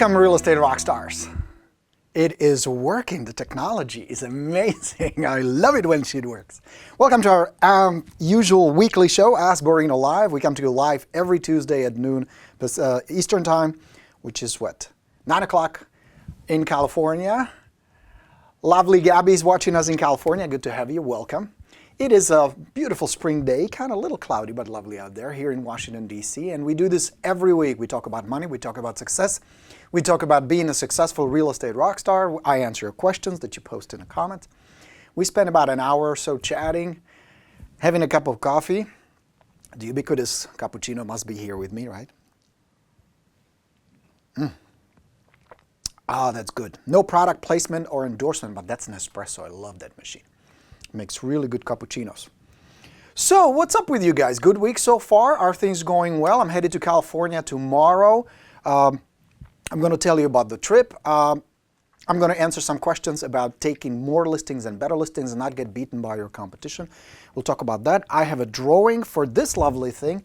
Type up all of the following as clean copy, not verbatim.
Welcome, real estate rock stars. It is working. The technology is amazing. I love it when shit works. Welcome to our usual weekly show, Ask Borino Live. We come to you live every Tuesday at noon Eastern Time, which is what? 9 o'clock in California. Lovely Gabby's watching us in California. Good to have you. Welcome. It is a beautiful spring day, kind of a little cloudy, but lovely out there here in Washington, D.C. And we do this every week. We talk about money. We talk about success. We talk about being a successful real estate rock star. I answer your questions that you post in the comments. We spend about an hour or so chatting, having a cup of coffee. The ubiquitous cappuccino must be here with me, right? Ah, that's good. No product placement or endorsement, but that's an espresso. I love that machine. Makes really good cappuccinos. So, what's up with you guys? Good week so far? Are things going well? I'm headed to California tomorrow. I'm going to tell you about the trip. I'm going to answer some questions about taking more listings and better listings and not get beaten by your competition. We'll talk about that. I have a drawing for this lovely thing,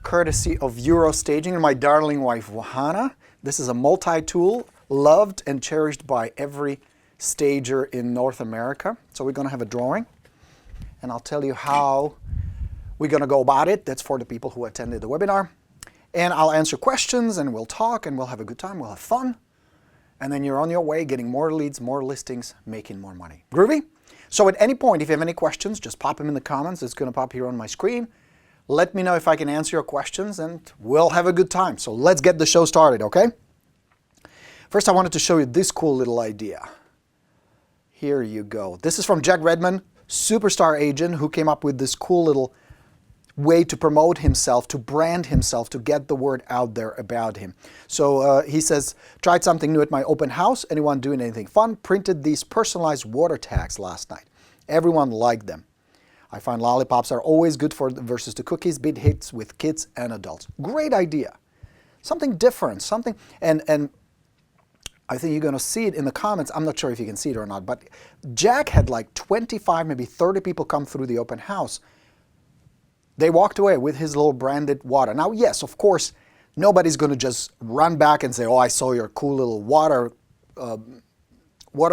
courtesy of Euro Staging and my darling wife, Wahana. This is a multi-tool, loved and cherished by every stager in North America. So we're going to have a drawing, and I'll tell you how we're going to go about it. That's for the people who attended the webinar. And I'll answer questions, and we'll talk, and we'll have a good time. We'll have fun. And then you're on your way getting more leads, more listings, making more money. Groovy? So at any point, if you have any questions, just pop them in the comments. It's going to pop here on my screen. Let me know if I can answer your questions, and we'll have a good time. So let's get the show started, okay? First, I wanted to show you this cool little idea. Here you go. This is from Jack Redman, superstar agent, who came up with this cool little way to promote himself, to brand himself, to get the word out there about him. So he says, tried something new at my open house. Anyone doing anything fun? Printed these personalized water tags last night. Everyone liked them. I find lollipops are always good for versus the cookies. Big hits with kids and adults. Great idea. Something different, something, and I think you're going to see it in the comments. I'm not sure if you can see it or not, but Jack had like 25, maybe 30 people come through the open house. They walked away with his little branded water. Now, yes, of course, nobody's going to just run back and say, oh, I saw your cool little water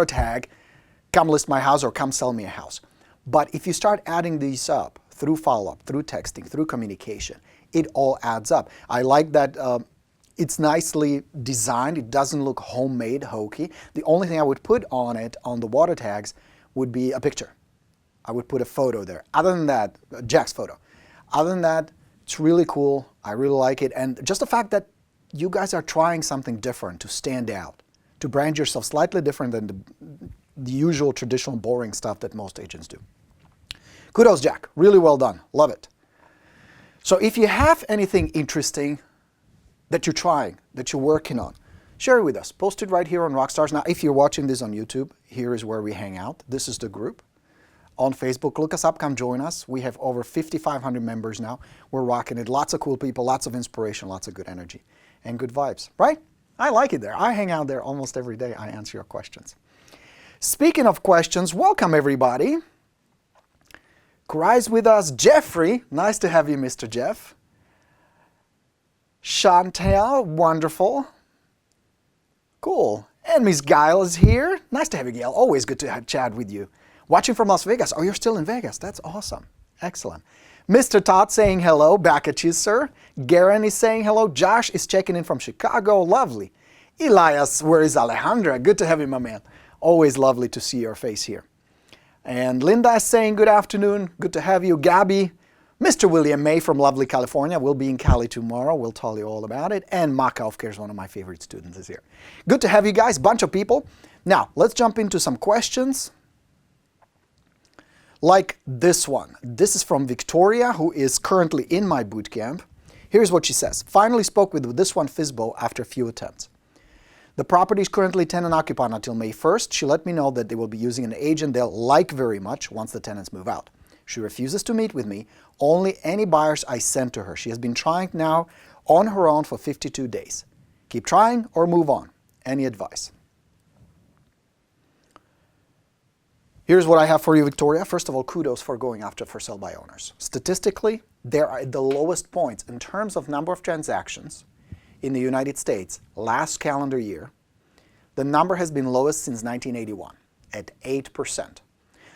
tag. Come list my house or come sell me a house. But if you start adding these up through follow-up, through texting, through communication, it all adds up. I like that it's nicely designed. It doesn't look homemade, hokey. The only thing I would put on it, on the water tags, would be a picture. I would put a photo there. Other than that, Jack's photo. Other than that, it's really cool. I really like it. And just the fact that you guys are trying something different to stand out, to brand yourself slightly different than the usual traditional boring stuff that most agents do. Kudos, Jack. Really well done. Love it. So if you have anything interesting that you're trying, that you're working on, share it with us. Post it right here on Rockstars. Now, if you're watching this on YouTube, here is where we hang out. This is the group. On Facebook, look us up, come join us. We have over 5,500 members now. We're rocking it. Lots of cool people, lots of inspiration, lots of good energy, and good vibes, right? I like it there. I hang out there almost every day. I answer your questions. Speaking of questions, welcome everybody. Rise with us, Jeffrey. Nice to have you, Mr. Jeff. Chantel, wonderful. Cool. And Miss Gail is here. Nice to have you, Gail. Always good to chat with you. Watching from Las Vegas. Oh, you're still in Vegas. That's awesome. Excellent. Mr. Todd saying hello. Back at you, sir. Garen is saying hello. Josh is checking in from Chicago. Lovely. Elias, where is Alejandra? Good to have you, my man. Always lovely to see your face here. And Linda is saying good afternoon. Good to have you. Gabby. Mr. William May from lovely California will be in Cali tomorrow. We'll tell you all about it. And Maka, of course, one of my favorite students, is here. Good to have you guys. Bunch of people. Now, let's jump into some questions. Like this one. This is from Victoria, who is currently in my boot camp. Here's what she says. Finally spoke with this one FSBO after a few attempts. The property is currently tenant occupied until May 1st. She let me know that they will be using an agent they'll like very much once the tenants move out. She refuses to meet with me, only any buyers I send to her. She has been trying now on her own for 52 days. Keep trying or move on. Any advice? Here's what I have for you, Victoria. First of all, kudos for going after for sale by owners. Statistically, they are at the lowest points in terms of number of transactions, in the United States last calendar year, the number has been lowest since 1981 at 8%.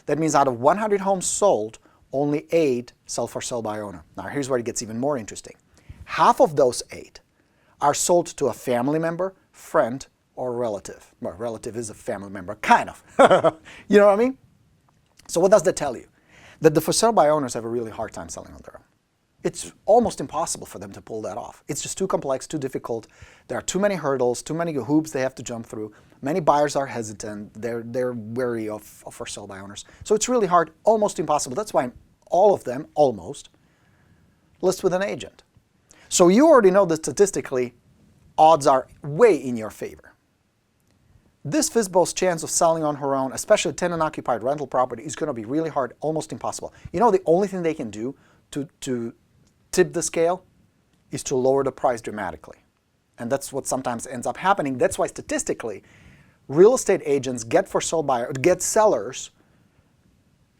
That means out of 100 homes sold, only 8 sell for sale by owner. Now here's where it gets even more interesting. Half of those 8 are sold to a family member, friend, or relative. Well, relative is a family member, kind of. You know what I mean? So what does that tell you? That the for sale by owners have a really hard time selling on their own. It's almost impossible for them to pull that off. It's just too complex, too difficult. There are too many hurdles, too many hoops they have to jump through. Many buyers are hesitant. They're wary of for sale by owners. So it's really hard, almost impossible. That's why all of them, almost, list with an agent. So you already know that statistically, odds are way in your favor. This FSBO's chance of selling on her own, especially tenant-occupied rental property, is going to be really hard, almost impossible. You know, the only thing they can do to tip the scale is to lower the price dramatically. And that's what sometimes ends up happening. That's why statistically, real estate agents get for sale buyers, get sellers,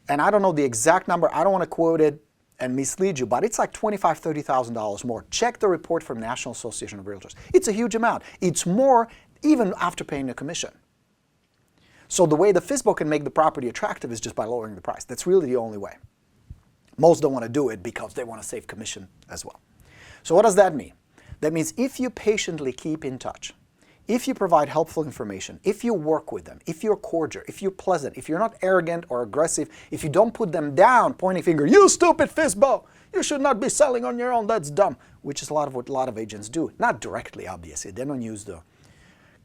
and I don't know the exact number, I don't want to quote it and mislead you, but it's like $25,000, $30,000 more. Check the report from National Association of Realtors. It's a huge amount. It's more even after paying a commission. So the way the FSBO can make the property attractive is just by lowering the price. That's really the only way. Most don't want to do it because they want to save commission as well. So what does that mean? That means if you patiently keep in touch, if you provide helpful information, if you work with them, if you're cordial, if you're pleasant, if you're not arrogant or aggressive, if you don't put them down, pointing finger, you stupid FSBO, you should not be selling on your own, that's dumb, which is what a lot of agents do. Not directly, obviously. They don't use the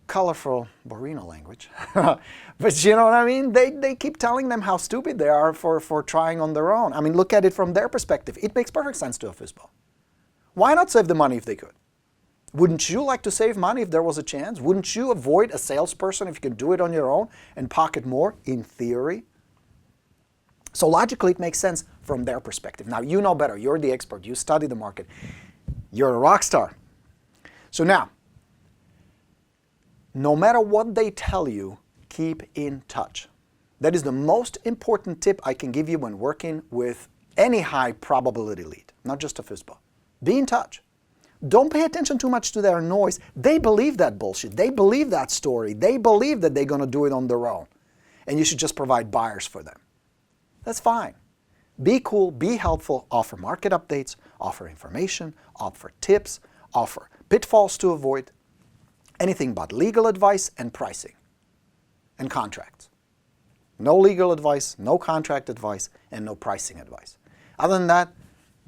colorful Borino language. But you know what I mean? They keep telling them how stupid they are for trying on their own. I mean, look at it from their perspective. It makes perfect sense to a FSBO. Why not save the money if they could? Wouldn't you like to save money if there was a chance? Wouldn't you avoid a salesperson if you could do it on your own and pocket more, in theory? So logically, it makes sense from their perspective. Now, you know better. You're the expert. You study the market. You're a rock star. So now, no matter what they tell you, keep in touch. That is the most important tip I can give you when working with any high probability lead, not just a FSBO. Be in touch. Don't pay attention too much to their noise. They believe that bullshit. They believe that story. They believe that they're going to do it on their own. And you should just provide buyers for them. That's fine. Be cool, be helpful, offer market updates, offer information, offer tips, offer pitfalls to avoid, anything but legal advice and pricing and contracts. No legal advice, no contract advice, and no pricing advice. Other than that,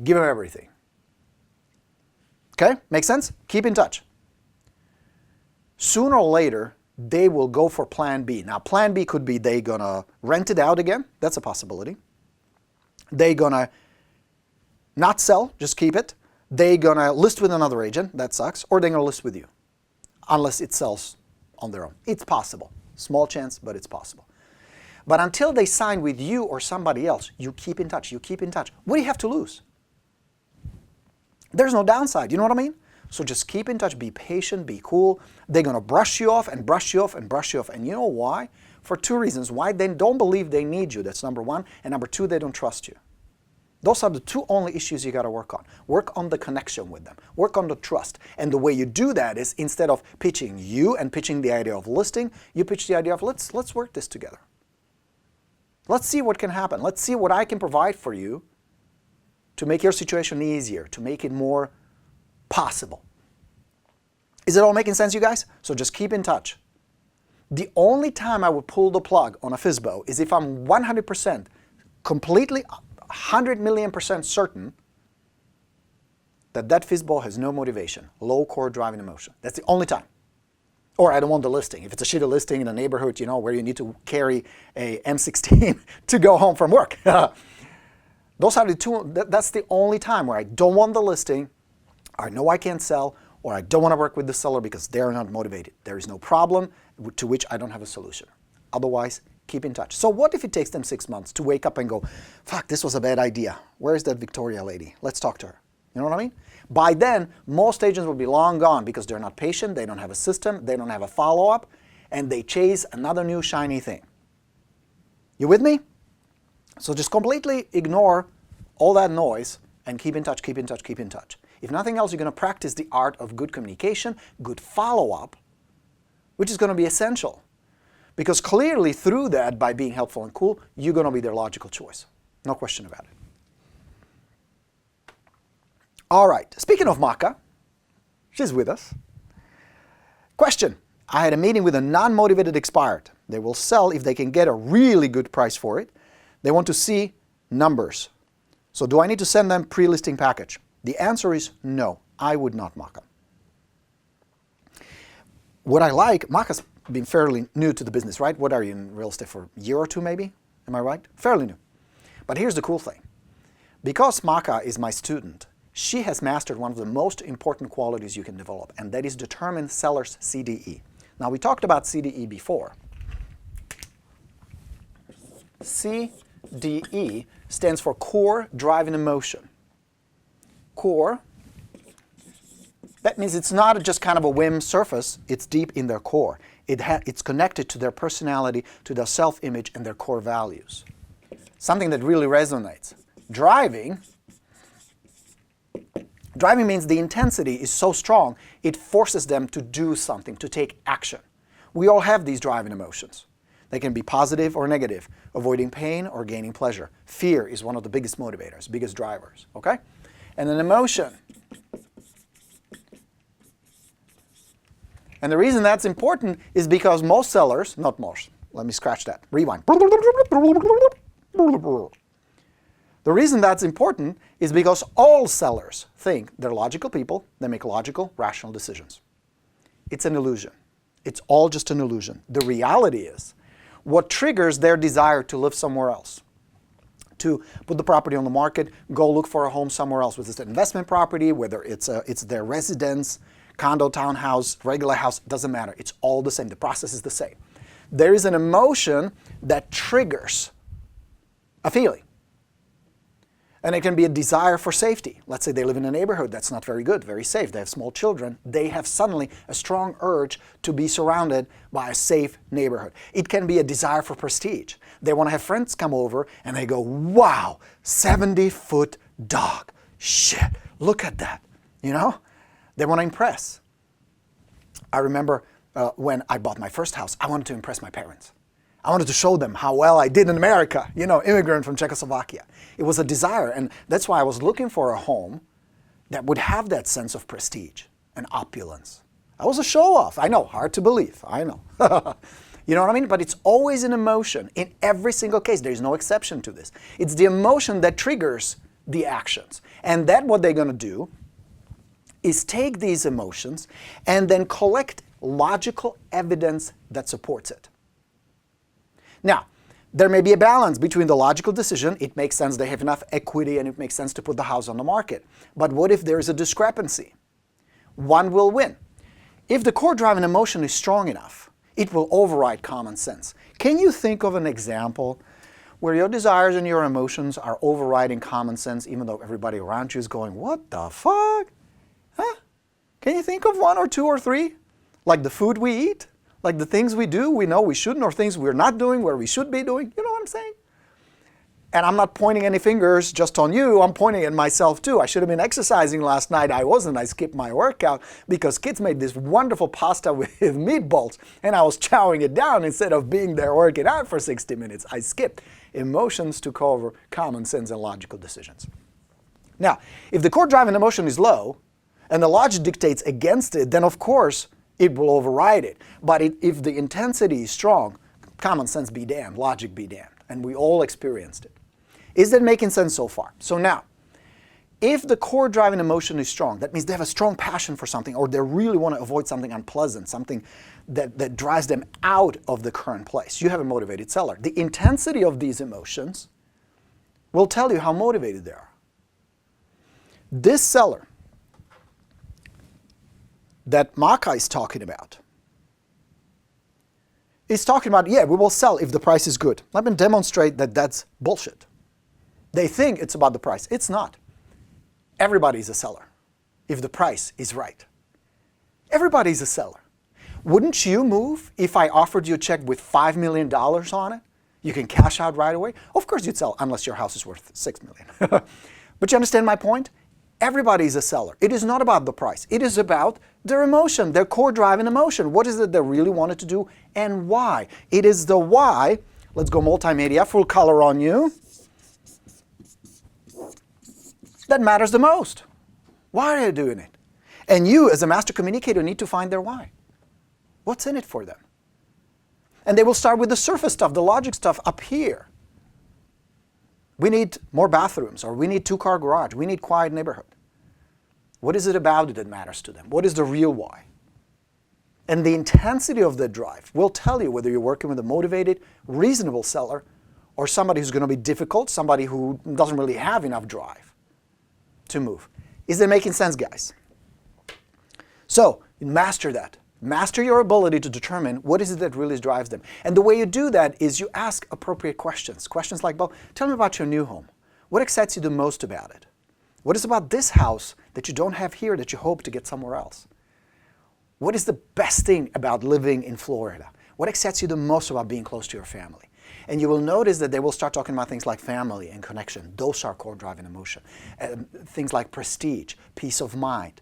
give them everything. Okay? Make sense? Keep in touch. Sooner or later, they will go for plan B. Now, plan B could be they're going to rent it out again. That's a possibility. They're going to not sell, just keep it. They're going to list with another agent. That sucks. Or they're going to list with you, unless it sells on their own. It's possible. Small chance, but it's possible. But until they sign with you or somebody else, you keep in touch. You keep in touch. What do you have to lose? There's no downside. You know what I mean? So just keep in touch. Be patient. Be cool. They're going to brush you off and brush you off and brush you off. And you know why? For two reasons. Why? They don't believe they need you. That's number one. And number two, they don't trust you. Those are the two only issues you got to work on. Work on the connection with them. Work on the trust. And the way you do that is instead of pitching you and pitching the idea of listing, you pitch the idea of let's work this together. Let's see what can happen. Let's see what I can provide for you to make your situation easier, to make it more possible. Is it all making sense, you guys? So just keep in touch. The only time I would pull the plug on a FSBO is if I'm 100% completely 100 million % certain that that FSBO has no motivation, low core driving emotion. That's the only time. Or I don't want the listing. If it's a shitty listing in a neighborhood, you know, where you need to carry a M16 to go home from work. Those are the two, that's the only time where I don't want the listing, I know I can't sell, or I don't want to work with the seller because they're not motivated. There is no problem to which I don't have a solution. Otherwise, keep in touch. So what if it takes them 6 months to wake up and go, fuck, this was a bad idea. Where is that Victoria lady? Let's talk to her. You know what I mean? By then, most agents will be long gone because they're not patient, they don't have a system, they don't have a follow-up, and they chase another new shiny thing. You with me? So just completely ignore all that noise and keep in touch, keep in touch, keep in touch. If nothing else, you're going to practice the art of good communication, good follow-up, which is going to be essential. Because clearly through that, by being helpful and cool, you're going to be their logical choice. No question about it. All right, speaking of Maka, she's with us. Question. I had a meeting with a non-motivated expired. They will sell if they can get a really good price for it. They want to see numbers. So do I need to send them pre-listing package? The answer is no, I would not Maka. What I like, Maka's been fairly new to the business, right? What are you in real estate for a year or two maybe? Am I right? Fairly new. But here's the cool thing. Because Maka is my student, she has mastered one of the most important qualities you can develop, and that is determine seller's CDE. Now, we talked about CDE before. CDE stands for core driving emotion. Core, that means it's not just kind of a whim surface, it's deep in their core. It's connected to their personality, to their self-image, and their core values. Something that really resonates. Driving means the intensity is so strong, it forces them to do something, to take action. We all have these driving emotions. They can be positive or negative, avoiding pain or gaining pleasure. Fear is one of the biggest motivators, biggest drivers, okay? And an emotion. And the reason that's important is because most sellers, not most, let me scratch that, rewind. The reason that's important is because all sellers think they're logical people, they make logical, rational decisions. It's an illusion. It's all just an illusion. The reality is, what triggers their desire to live somewhere else, to put the property on the market, go look for a home somewhere else, whether it's an investment property, whether it's their residence, condo, townhouse, regular house, doesn't matter. It's all the same. The process is the same. There is an emotion that triggers a feeling. And it can be a desire for safety. Let's say they live in a neighborhood that's not very good, very safe. They have small children. They have suddenly a strong urge to be surrounded by a safe neighborhood. It can be a desire for prestige. They want to have friends come over and they go, wow, 70-foot dog. Shit, look at that. You know? They want to impress. I remember when I bought my first house, I wanted to impress my parents. I wanted to show them how well I did in America, you know, immigrant from Czechoslovakia. It was a desire, and that's why I was looking for a home that would have that sense of prestige and opulence. I was a show-off. I know, hard to believe. I know. You know what I mean? But it's always an emotion. In every single case, there's no exception to this. It's the emotion that triggers the actions. And that what they're going to do is take these emotions and then collect logical evidence that supports it. Now, there may be a balance between the logical decision, it makes sense, they have enough equity and it makes sense to put the house on the market. But what if there is a discrepancy? One will win. If the core driving emotion is strong enough, it will override common sense. Can you think of an example where your desires and your emotions are overriding common sense even though everybody around you is going, what the fuck? Huh? Can you think of one or two or three? Like the food we eat? Like the things we do, we know we shouldn't, or things we're not doing where we should be doing? You know what I'm saying? And I'm not pointing any fingers just on you, I'm pointing at myself too. I should have been exercising last night, I wasn't. I skipped my workout because kids made this wonderful pasta with meatballs and I was chowing it down instead of being there working out for 60 minutes. I skipped. Emotions took over common sense and logical decisions. Now, if the core driving emotion is low and the logic dictates against it, then of course it will override it. But if the intensity is strong, common sense be damned, logic be damned. And we all experienced it. Is that making sense so far? So now, if the core driving emotion is strong, that means they have a strong passion for something or they really want to avoid something unpleasant, something that drives them out of the current place. You have a motivated seller. The intensity of these emotions will tell you how motivated they are. This seller that Maka is talking about is talking about, yeah, we will sell if the price is good. Let me demonstrate that that's bullshit. They think it's about the price. It's not. Everybody is a seller if the price is right. Everybody is a seller. Wouldn't you move if I offered you a check with $5 million on it? You can cash out right away? Of course you'd sell, unless your house is worth $6 million. But you understand my point? Everybody is a seller. It is not about the price. It is about their emotion, their core driving emotion. What is it they really wanted to do and why? It is the why. Let's go multimedia, full color on you. That matters the most. Why are you doing it? And you, as a master communicator, need to find their why. What's in it for them? And they will start with the surface stuff, the logic stuff up here. We need more bathrooms, or we need 2-car garage. We need quiet neighborhood. What is it about it that matters to them? What is the real why? And the intensity of the drive will tell you whether you're working with a motivated, reasonable seller or somebody who's going to be difficult, somebody who doesn't really have enough drive to move. Is that making sense, guys? So, master that. Master your ability to determine what is it that really drives them. And the way you do that is you ask appropriate questions. Questions like, well, tell me about your new home. What excites you the most about it? What is about this house that you don't have here that you hope to get somewhere else? What is the best thing about living in Florida? What excites you the most about being close to your family? And you will notice that they will start talking about things like family and connection. Those are core driving emotion. Things like prestige, peace of mind,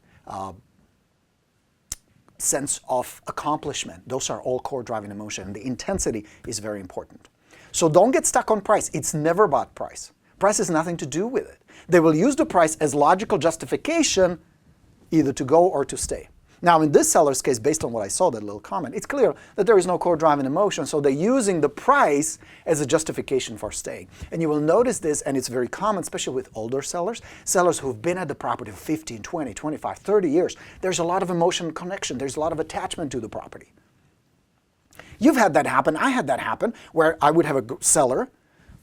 sense of accomplishment. Those are all core driving emotion. The intensity is very important. So don't get stuck on price. It's never about price. Price has nothing to do with it. They will use the price as logical justification either to go or to stay. Now, in this seller's case, based on what I saw, that little comment, it's clear that there is no core driving emotion, so they're using the price as a justification for staying. And you will notice this, and it's very common, especially with older sellers, sellers who've been at the property for 15, 20, 25, 30 years. There's a lot of emotional connection. There's a lot of attachment to the property. You've had that happen. I had that happen, where I would have a seller,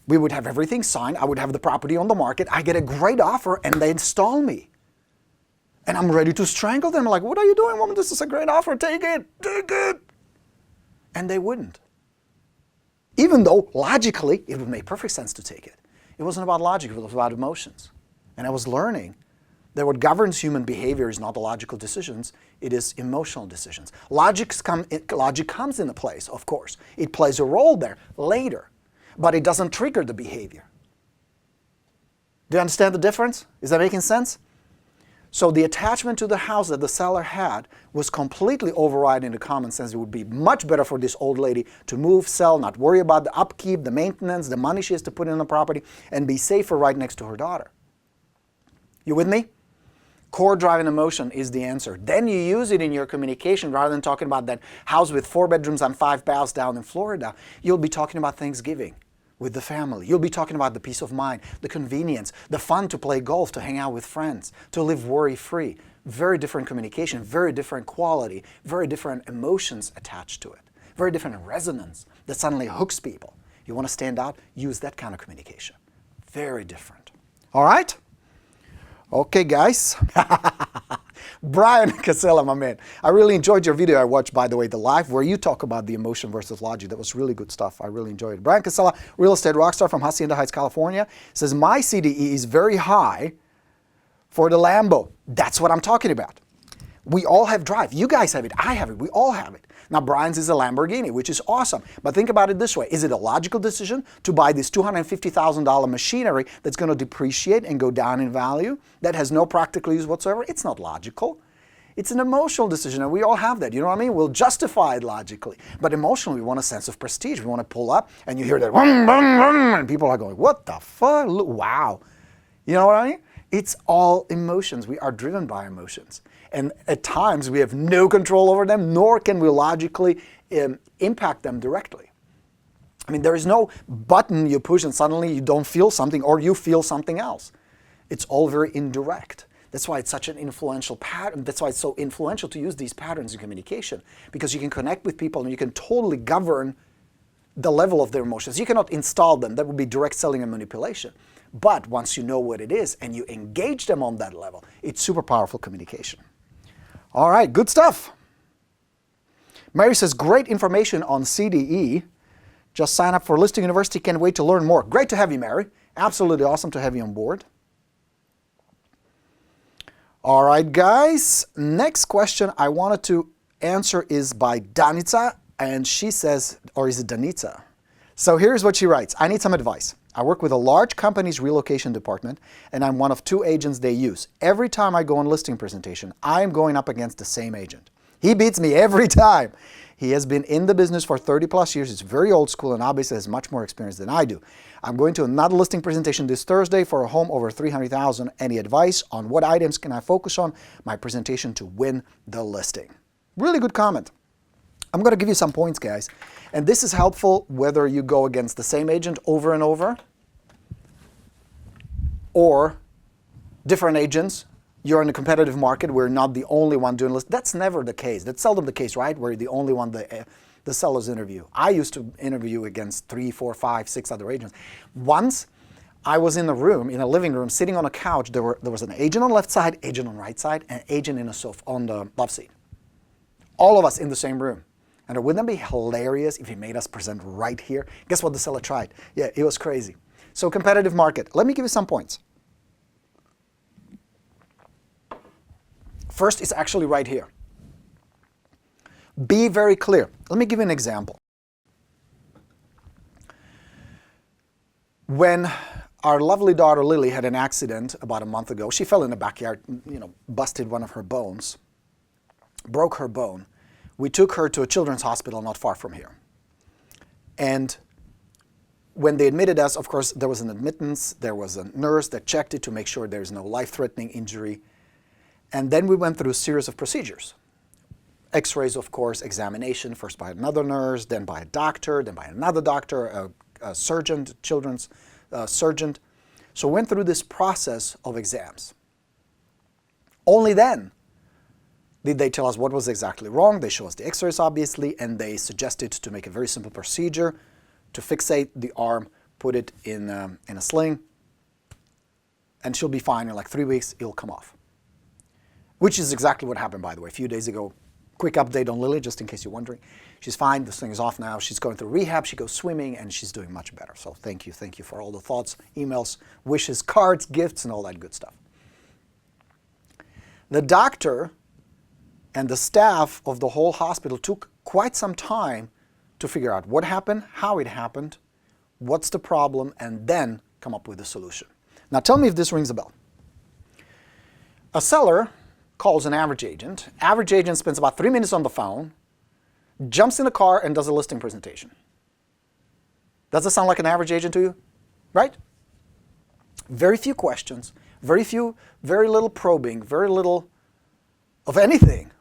we would have everything signed, I would have the property on the market, I get a great offer, and they install me. And I'm ready to strangle them. I'm like, what are you doing, woman? This is a great offer. Take it. Take it. And they wouldn't. Even though, logically, it would make perfect sense to take it. It wasn't about logic. It was about emotions. And I was learning that what governs human behavior is not the logical decisions. It is emotional decisions. Logic comes into place, of course. It plays a role there later. But it doesn't trigger the behavior. Do you understand the difference? Is that making sense? So the attachment to the house that the seller had was completely overriding the common sense. It would be much better for this old lady to move, sell, not worry about the upkeep, the maintenance, the money she has to put in the property, and be safer right next to her daughter. You with me? Core driving emotion is the answer. Then you use it in your communication rather than talking about that house with 4 bedrooms and 5 baths down in Florida. You'll be talking about Thanksgiving with the family. You'll be talking about the peace of mind, the convenience, the fun to play golf, to hang out with friends, to live worry-free. Very different communication, very different quality, very different emotions attached to it, very different resonance that suddenly hooks people. You want to stand out? Use that kind of communication. Very different. All right? Okay, guys. Brian Casella, my man. I really enjoyed your video I watched, by the way, the live, where you talk about the emotion versus logic. That was really good stuff. I really enjoyed it. Brian Casella, real estate rockstar from Hacienda Heights, California, says, my CDE is very high for the Lambo. That's what I'm talking about. We all have drive. You guys have it. I have it. We all have it. Now, Brian's is a Lamborghini, which is awesome. But think about it this way. Is it a logical decision to buy this $250,000 machinery that's going to depreciate and go down in value, that has no practical use whatsoever? It's not logical. It's an emotional decision, and we all have that. You know what I mean? We'll justify it logically. But emotionally, we want a sense of prestige. We want to pull up, and you hear that, vroom, vroom, vroom, and people are going, what the fuck? Wow. You know what I mean? It's all emotions. We are driven by emotions. And at times, we have no control over them, nor can we logically impact them directly. I mean, there is no button you push and suddenly you don't feel something or you feel something else. It's all very indirect. That's why it's such an influential pattern. That's why it's so influential to use these patterns in communication, because you can connect with people and you can totally govern the level of their emotions. You cannot install them. That would be direct selling and manipulation. But once you know what it is and you engage them on that level, it's super powerful communication. All right, good stuff. Mary says, great information on CDE. Just sign up for Listing University. Can't wait to learn more. Great to have you, Mary. Absolutely awesome to have you on board. All right, guys. Next question I wanted to answer is by Danica, and she says, or is it Danica? So here's what she writes. I need some advice. I work with a large company's relocation department, and I'm one of 2 agents they use. Every time I go on listing presentation, I'm going up against the same agent. He beats me every time. He has been in the business for 30 plus years. He's very old school and obviously has much more experience than I do. I'm going to another listing presentation this Thursday for a home over $300,000. Any advice on what items can I focus on my presentation to win the listing? Really good comment. I'm going to give you some points, guys. And this is helpful whether you go against the same agent over and over or different agents. You're in a competitive market. We're not the only one doing listings. That's never the case. That's seldom the case, right? We're the only one the sellers interview. I used to interview against 3, 4, 5, 6 other agents. Once I was in a room, in a living room, sitting on a couch. There was an agent on the left side, agent on the right side, and an agent in a sofa on the love seat. All of us in the same room. And wouldn't that be hilarious if he made us present right here? Guess what the seller tried? Yeah, it was crazy. So competitive market. Let me give you some points. First, it's actually right here. Be very clear. Let me give you an example. When our lovely daughter Lily had an accident about a month ago, she fell in the backyard, busted one of her bones, broke her bone. We took her to a children's hospital not far from here. And when they admitted us, of course, there was an admittance. There was a nurse that checked it to make sure there's no life-threatening injury. And then we went through a series of procedures. X-rays, of course, examination, first by another nurse, then by a doctor, then by another doctor, a surgeon, children's surgeon. So we went through this process of exams. Only then did they tell us what was exactly wrong. They showed us the X-rays, obviously, and they suggested to make a very simple procedure to fixate the arm, put it in a sling, and she'll be fine in like 3 weeks. It'll come off. Which is exactly what happened, by the way. A few days ago, quick update on Lily, just in case you're wondering. She's fine. This thing is off now. She's going through rehab. She goes swimming, and she's doing much better. So thank you for all the thoughts, emails, wishes, cards, gifts, and all that good stuff. The doctor and the staff of the whole hospital took quite some time to figure out what happened, how it happened, what's the problem, and then come up with a solution. Now tell me if this rings a bell. A seller calls an average agent. Average agent spends about 3 minutes on the phone, jumps in a car, and does a listing presentation. Does that sound like an average agent to you? Right? Very few questions, very little probing, very little of anything.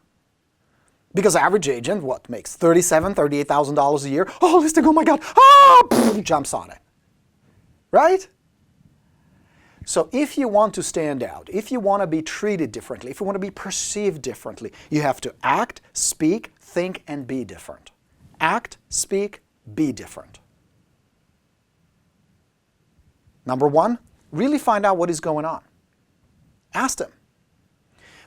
Because average agent, what, makes $37,000, $38,000 a year? Oh, listing, oh my God, jumps on it. Right? So if you want to stand out, if you want to be treated differently, if you want to be perceived differently, you have to act, speak, think, and be different. Act, speak, be different. Number one, really find out what is going on. Ask them.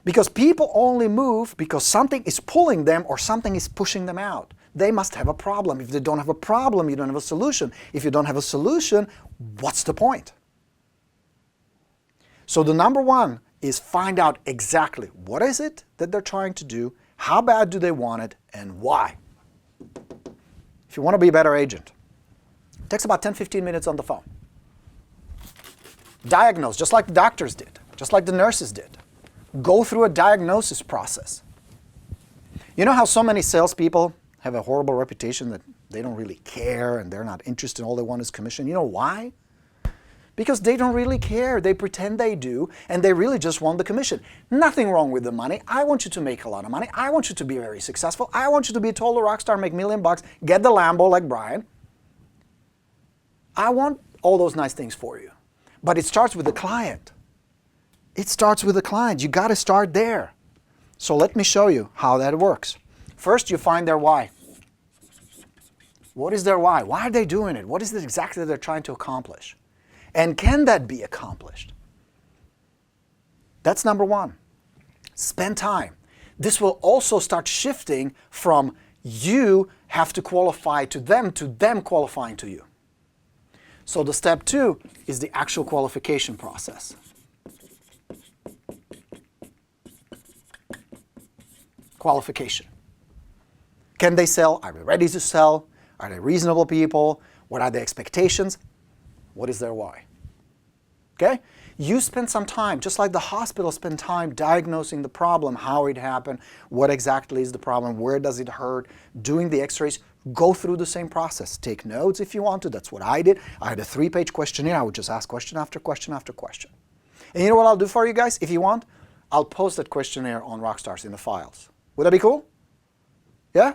Because people only move because something is pulling them or something is pushing them out. They must have a problem. If they don't have a problem, you don't have a solution. If you don't have a solution, what's the point? So the number one is find out exactly what is it that they're trying to do, how bad do they want it, and why. If you want to be a better agent, it takes about 10-15 minutes on the phone. Diagnose, just like the doctors did, just like the nurses did. Go through a diagnosis process. You know how so many salespeople have a horrible reputation that they don't really care and they're not interested, all they want is commission? You know why? Because they don't really care. They pretend they do, and they really just want the commission. Nothing wrong with the money. I want you to make a lot of money. I want you to be very successful. I want you to be a total rock star, make $1 million, get the Lambo like Brian. I want all those nice things for you. But it starts with the client. It starts with the client. You got to start there. So let me show you how that works. First, you find their why. What is their why? Why are they doing it? What is it exactly they're trying to accomplish? And can that be accomplished? That's number one. Spend time. This will also start shifting from you have to qualify to them qualifying to you. So the step two is the actual qualification process. Qualification. Can they sell? Are they ready to sell? Are they reasonable people? What are their expectations? What is their why? Okay? You spend some time, just like the hospital spend time diagnosing the problem, how it happened, what exactly is the problem, where does it hurt, doing the x-rays. Go through the same process. Take notes if you want to. That's what I did. I had a 3-page questionnaire. I would just ask question after question after question. And you know what I'll do for you guys? If you want, I'll post that questionnaire on Rockstars in the files. Would that be cool? Yeah?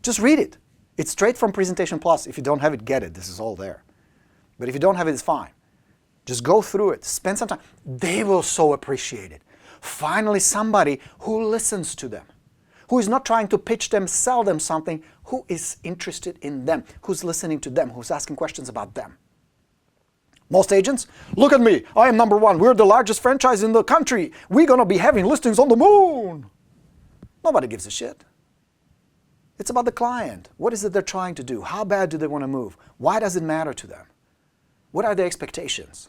Just read it. It's straight from Presentation Plus. If you don't have it, get it. This is all there. But if you don't have it, it's fine. Just go through it. Spend some time. They will so appreciate it. Finally, somebody who listens to them, who is not trying to pitch them, sell them something, who is interested in them, who's listening to them, who's asking questions about them. Most agents, look at me. I am number one. We're the largest franchise in the country. We're going to be having listings on the moon. Nobody gives a shit. It's about the client. What is it they're trying to do? How bad do they want to move? Why does it matter to them? What are their expectations?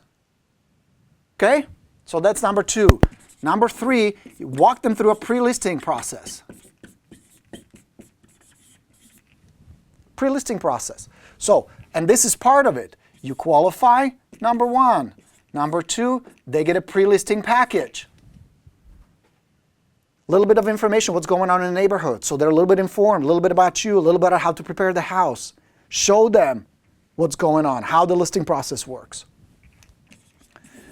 Okay? So that's number 2. Number 3, you walk them through a pre-listing process. Pre-listing process. So, and this is part of it. You qualify, number 1. Number 2, they get a pre-listing package. A little bit of information, what's going on in the neighborhood. So they're a little bit informed, a little bit about you, a little bit about how to prepare the house. Show them what's going on, how the listing process works.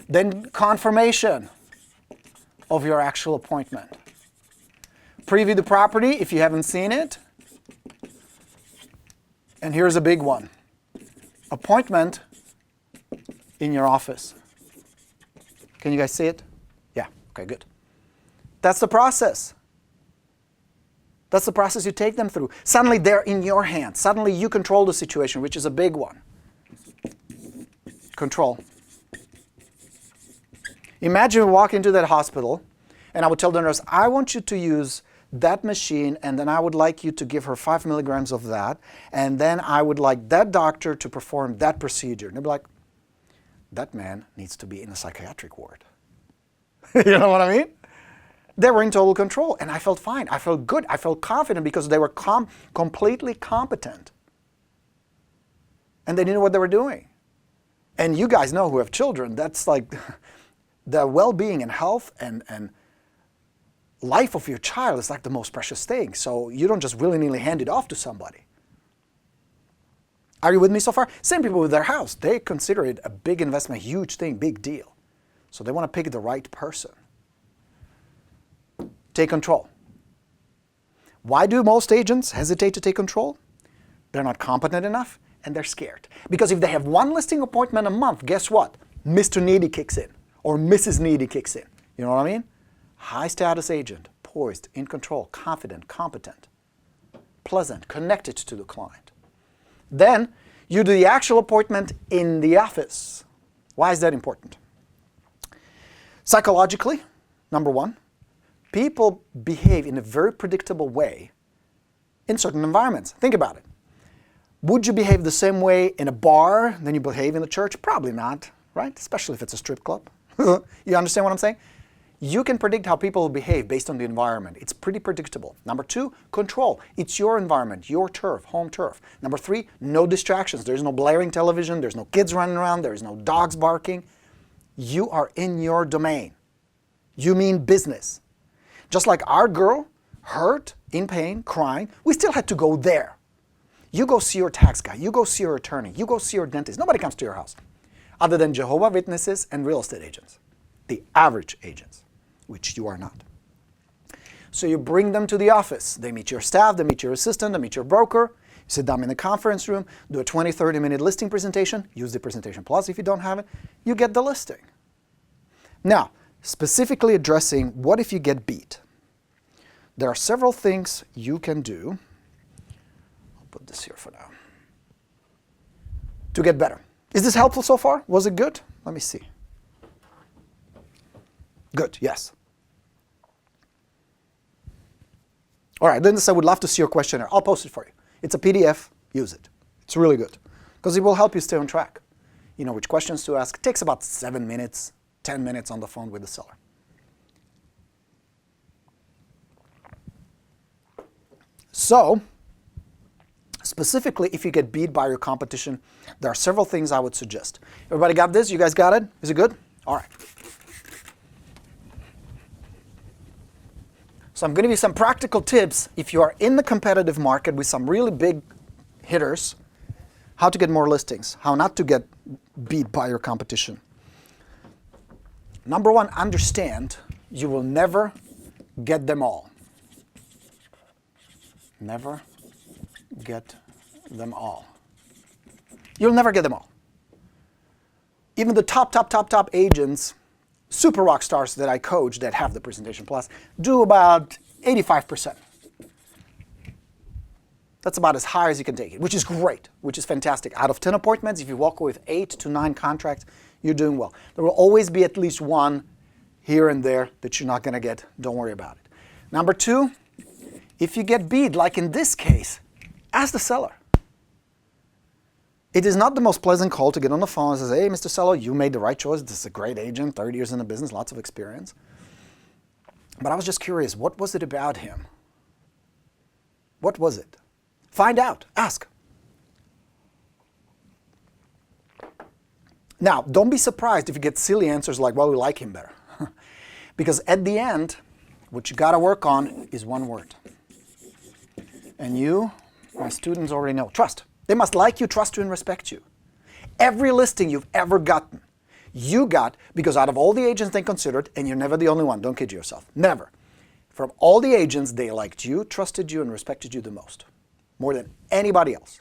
Then confirmation of your actual appointment. Preview the property if you haven't seen it. And here's a big one. Appointment in your office. Can you guys see it? Yeah, okay, good. That's the process. That's the process you take them through. Suddenly they're in your hands. Suddenly you control the situation, which is a big one. Control. Imagine we walk into that hospital and I would tell the nurse, I want you to use that machine and then I would like you to give her 5 milligrams of that and then I would like that doctor to perform that procedure. And they'd be like, that man needs to be in a psychiatric ward. You know what I mean? They were in total control and I felt fine. I felt good. I felt confident because they were completely competent. And they knew what they were doing. And you guys know who have children, that's like the well-being and health and life of your child is like the most precious thing. So you don't just willy-nilly hand it off to somebody. Are you with me so far? Same people with their house. They consider it a big investment, a huge thing, big deal. So they want to pick the right person. Take control. Why do most agents hesitate to take control? They're not competent enough and they're scared. Because if they have one listing appointment a month, guess what? Mr. Needy kicks in or Mrs. Needy kicks in. You know what I mean? High status agent, poised, in control, confident, competent, pleasant, connected to the client. Then you do the actual appointment in the office. Why is that important? Psychologically, number 1, people behave in a very predictable way in certain environments. Think about it. Would you behave the same way in a bar than you behave in the church? Probably not, right? Especially if it's a strip club. You understand what I'm saying? You can predict how people will behave based on the environment. It's pretty predictable. Number 2, control. It's your environment, your turf, home turf. Number 3, no distractions. There's no blaring television. There's no kids running around. There's no dogs barking. You are in your domain. You mean business. Just like our girl, hurt, in pain, crying, we still had to go there. You go see your tax guy. You go see your attorney. You go see your dentist. Nobody comes to your house other than Jehovah's Witnesses and real estate agents, the average agents, which you are not. So you bring them to the office. They meet your staff, they meet your assistant, they meet your broker. You sit down in the conference room, do a 20, 30-minute listing presentation. Use the Presentation Plus if you don't have it. You get the listing. Now, specifically addressing what if you get beat. There are several things you can do. I'll put this here for now. To get better. Is this helpful so far? Was it good? Let me see. Good, yes. All right, then I would love to see your questionnaire. I'll post it for you. It's a PDF. Use it. It's really good because it will help you stay on track. You know which questions to ask. It takes about 7 minutes, 10 minutes on the phone with the seller. So, Specifically, if you get beat by your competition, there are several things I would suggest. Everybody got this? You guys got it? Is it good? All right. So I'm going to give you some practical tips if you are in the competitive market with some really big hitters, how to get more listings, how not to get beat by your competition. Number one, understand you will never get them all. Never get them all. You'll never get them all. Even the top agents, super rock stars that I coach that have the Presentation Plus, do about 85%. That's about as high as you can take it, which is great, which is fantastic. Out of 10 appointments, if you walk away with 8 to 9 contracts, you're doing well. There will always be at least one here and there that you're not going to get. Don't worry about it. Number two, if you get beat, like in this case, ask the seller. It is not the most pleasant call to get on the phone and say, hey, Mr. Seller, you made the right choice. This is a great agent, 30 years in the business, lots of experience. But I was just curious, what was it about him? What was it? Find out. Ask. Now, don't be surprised if you get silly answers like, well, we like him better. Because at the end, what you got to work on is one word. And you, my students already know, trust. They must like you, trust you, and respect you. Every listing you've ever gotten, you got because out of all the agents they considered, and you're never the only one, don't kid yourself, never. From all the agents, they liked you, trusted you, and respected you the most, more than anybody else.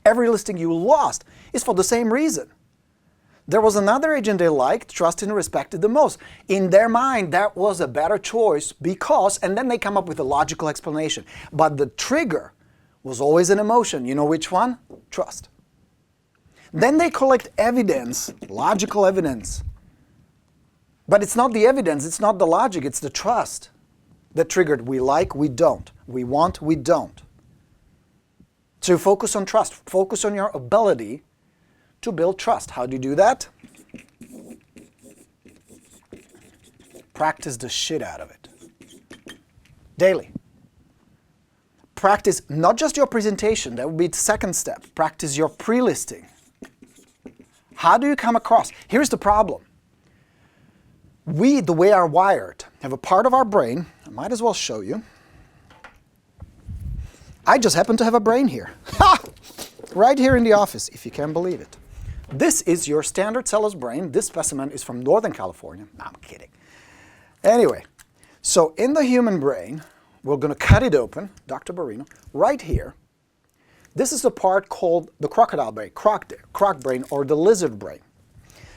Every listing you lost is for the same reason. There was another agent they liked, trusted, and respected the most. In their mind, that was a better choice because, and then they come up with a logical explanation. But the trigger was always an emotion. You know which one? Trust. Then they collect evidence, logical evidence. But it's not the evidence, it's not the logic, it's the trust that triggered we like, we don't. We want, we don't. So focus on trust. Focus on your ability to build trust. How do you do that? Practice the shit out of it. Daily. Practice not just your presentation, that would be the second step. Practice your pre-listing. How do you come across? Here's the problem. We, the way are wired, have a part of our brain, I might as well show you. I just happen to have a brain here. Ha! Right here in the office, if you can believe it. This is your standard seller's brain. This specimen is from Northern California. No, I'm kidding. Anyway, so in the human brain, we're going to cut it open, Dr. Borino, right here. This is the part called the crocodile brain, croc brain, or the lizard brain.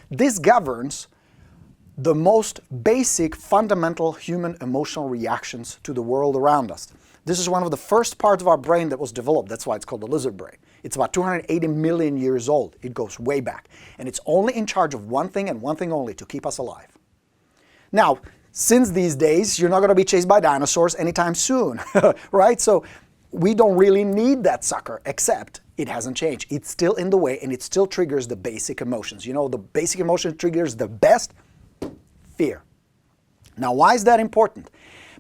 This governs the most basic, fundamental human emotional reactions to the world around us. This is one of the first parts of our brain that was developed. That's why it's called the lizard brain. It's about 280 million years old. It goes way back. And it's only in charge of one thing and one thing only, to keep us alive. Now, since these days, you're not going to be chased by dinosaurs anytime soon, right? So we don't really need that sucker, except it hasn't changed. It's still in the way, and it still triggers the basic emotions. You know, the basic emotion triggers the best? Fear. Now, why is that important?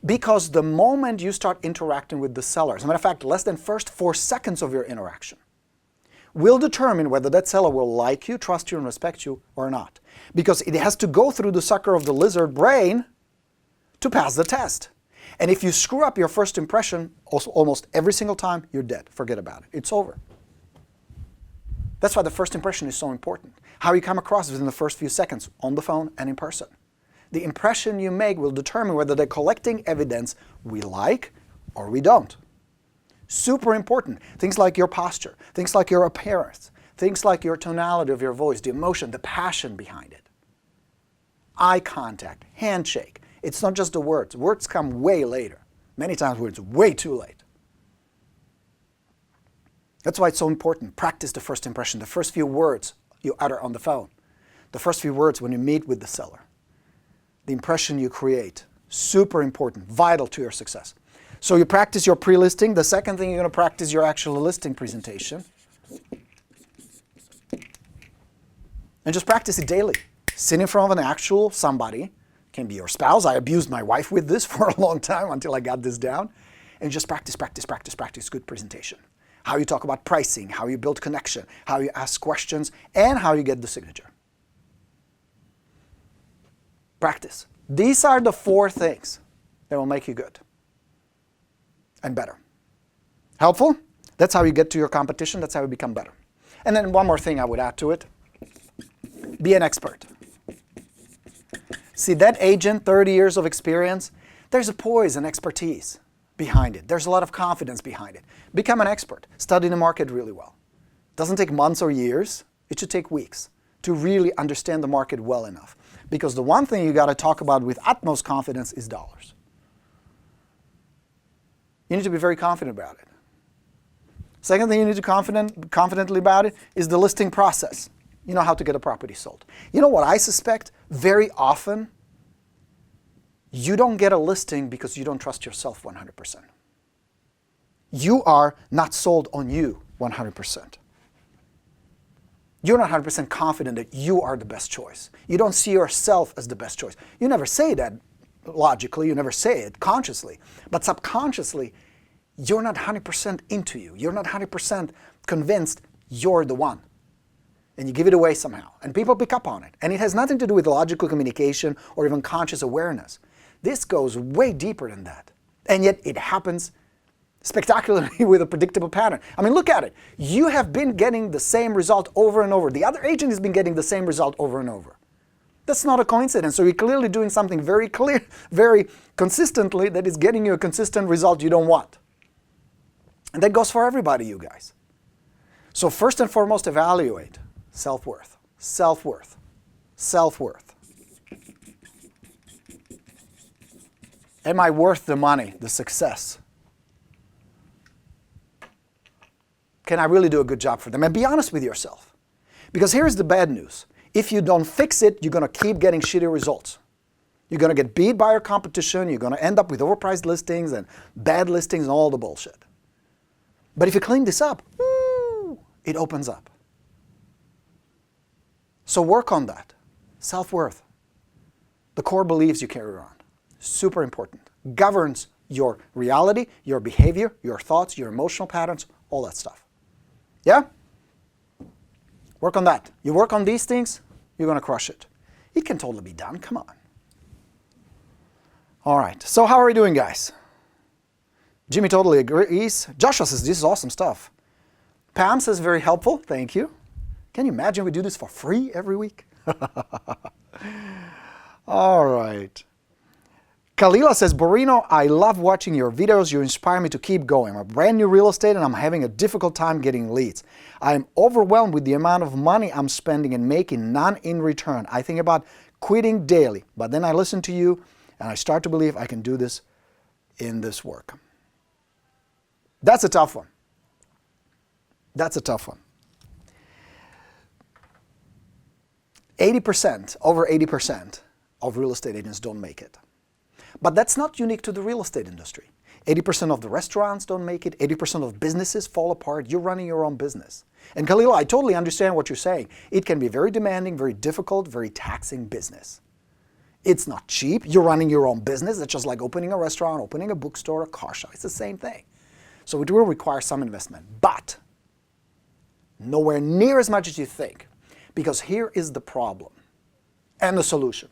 Because the moment you start interacting with the seller, as a matter of fact, less than first 4 seconds of your interaction will determine whether that seller will like you, trust you, and respect you or not. Because it has to go through the sucker of the lizard brain to pass the test. And if you screw up your first impression, almost every single time, you're dead. Forget about it. It's over. That's why the first impression is so important. How you come across within the first few seconds, on the phone and in person. The impression you make will determine whether they're collecting evidence we like or we don't. Super important. Things like your posture, things like your appearance, things like your tonality of your voice, the emotion, the passion behind it. Eye contact, handshake. It's not just the words. Words come way later. Many times it's way too late. That's why it's so important. Practice the first impression, the first few words you utter on the phone, the first few words when you meet with the seller. The impression you create, super important, vital to your success. So you practice your pre-listing. The second thing, you're going to practice your actual listing presentation. And just practice it daily. Sit in front of an actual somebody. Can be your spouse. I abused my wife with this for a long time until I got this down. And just practice, practice, practice, practice good presentation. how you talk about pricing, how you build connection, how you ask questions, and how you get the signature. Practice. These are the 4 things that will make you good and better. Helpful? That's how you get to your competition. That's how you become better. And then one more thing I would add to it. Be an expert. See, that agent, 30 years of experience, there's a poise and expertise behind it. There's a lot of confidence behind it. Become an expert. Study the market really well. It doesn't take months or years. It should take weeks to really understand the market well enough. Because the one thing you got to talk about with utmost confidence is dollars. You need to be very confident about it. Second thing you need to confidently about it is the listing process. You know how to get a property sold. You know what I suspect? Very often, you don't get a listing because you don't trust yourself 100%. You are not sold on you 100%. You're not 100% confident that you are the best choice. You don't see yourself as the best choice. You never say that logically, you never say it consciously, but subconsciously, you're not 100% into you. You're not 100% convinced you're the one. And you give it away somehow. And people pick up on it. And it has nothing to do with logical communication or even conscious awareness. This goes way deeper than that. And yet it happens spectacularly with a predictable pattern. I mean, look at it. You have been getting the same result over and over. The other agent has been getting the same result over and over. That's not a coincidence. So you're clearly doing something very clear, very consistently that is getting you a consistent result you don't want. And that goes for everybody, you guys. So first and foremost, evaluate self-worth, self-worth, self-worth. Am I worth the money, the success? Can I really do a good job for them? And be honest with yourself. Because here's the bad news. If you don't fix it, you're going to keep getting shitty results. You're going to get beat by your competition. You're going to end up with overpriced listings and bad listings and all the bullshit. But if you clean this up, it opens up. So work on that. Self-worth. The core beliefs you carry around. Super important. Governs your reality, your behavior, your thoughts, your emotional patterns, all that stuff. Yeah? Work on that. You work on these things, you're going to crush it. It can totally be done. Come on. All right. So how are we doing, guys? Jimmy totally agrees. Joshua says, this is awesome stuff. Pam says, very helpful. Thank you. Can you imagine we do this for free every week? All right. Kalila says, Borino, I love watching your videos. You inspire me to keep going. I'm a brand new real estate and I'm having a difficult time getting leads. I am overwhelmed with the amount of money I'm spending and making none in return. I think about quitting daily, but then I listen to you and I start to believe I can do this in this work. That's a tough one. That's a tough one. 80%, over 80% of real estate agents don't make it. But that's not unique to the real estate industry. 80% of the restaurants don't make it. 80% of businesses fall apart. You're running your own business. And Khalil, I totally understand what you're saying. It can be very demanding, very difficult, very taxing business. It's not cheap. You're running your own business. It's just like opening a restaurant, opening a bookstore, a car shop. It's the same thing. So it will require some investment, but nowhere near as much as you think. Because here is the problem and the solution.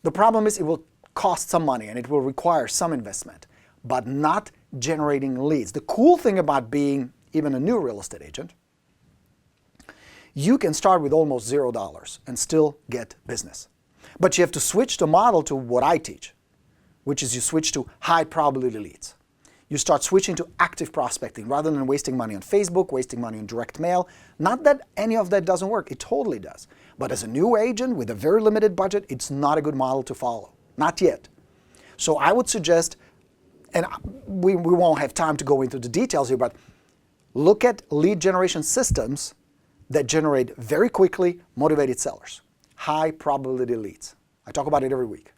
The problem is it will cost some money and it will require some investment, but not generating leads. The cool thing about being even a new real estate agent, you can start with almost $0 and still get business. But you have to switch the model to what I teach, which is you switch to high probability leads. You start switching to active prospecting rather than wasting money on Facebook, wasting money on direct mail. Not that any of that doesn't work, it totally does. But as a new agent with a very limited budget, it's not a good model to follow. Not yet. So I would suggest, and we won't have time to go into the details here, but look at lead generation systems that generate very quickly motivated sellers. High probability leads. I talk about it every week.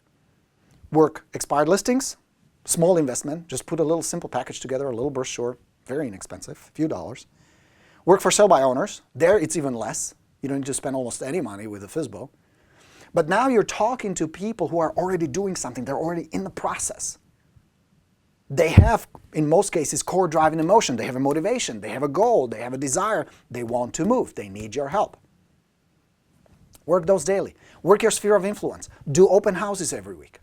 Work expired listings. Small investment, just put a little simple package together, a little brochure, very inexpensive, a few dollars. Work for sale by owners, there it's even less. You don't need to spend almost any money with a FSBO. But now you're talking to people who are already doing something, they're already in the process. They have, in most cases, core drive and emotion. They have a motivation. They have a goal. They have a desire. They want to move. They need your help. Work those daily. Work your sphere of influence. Do open houses every week.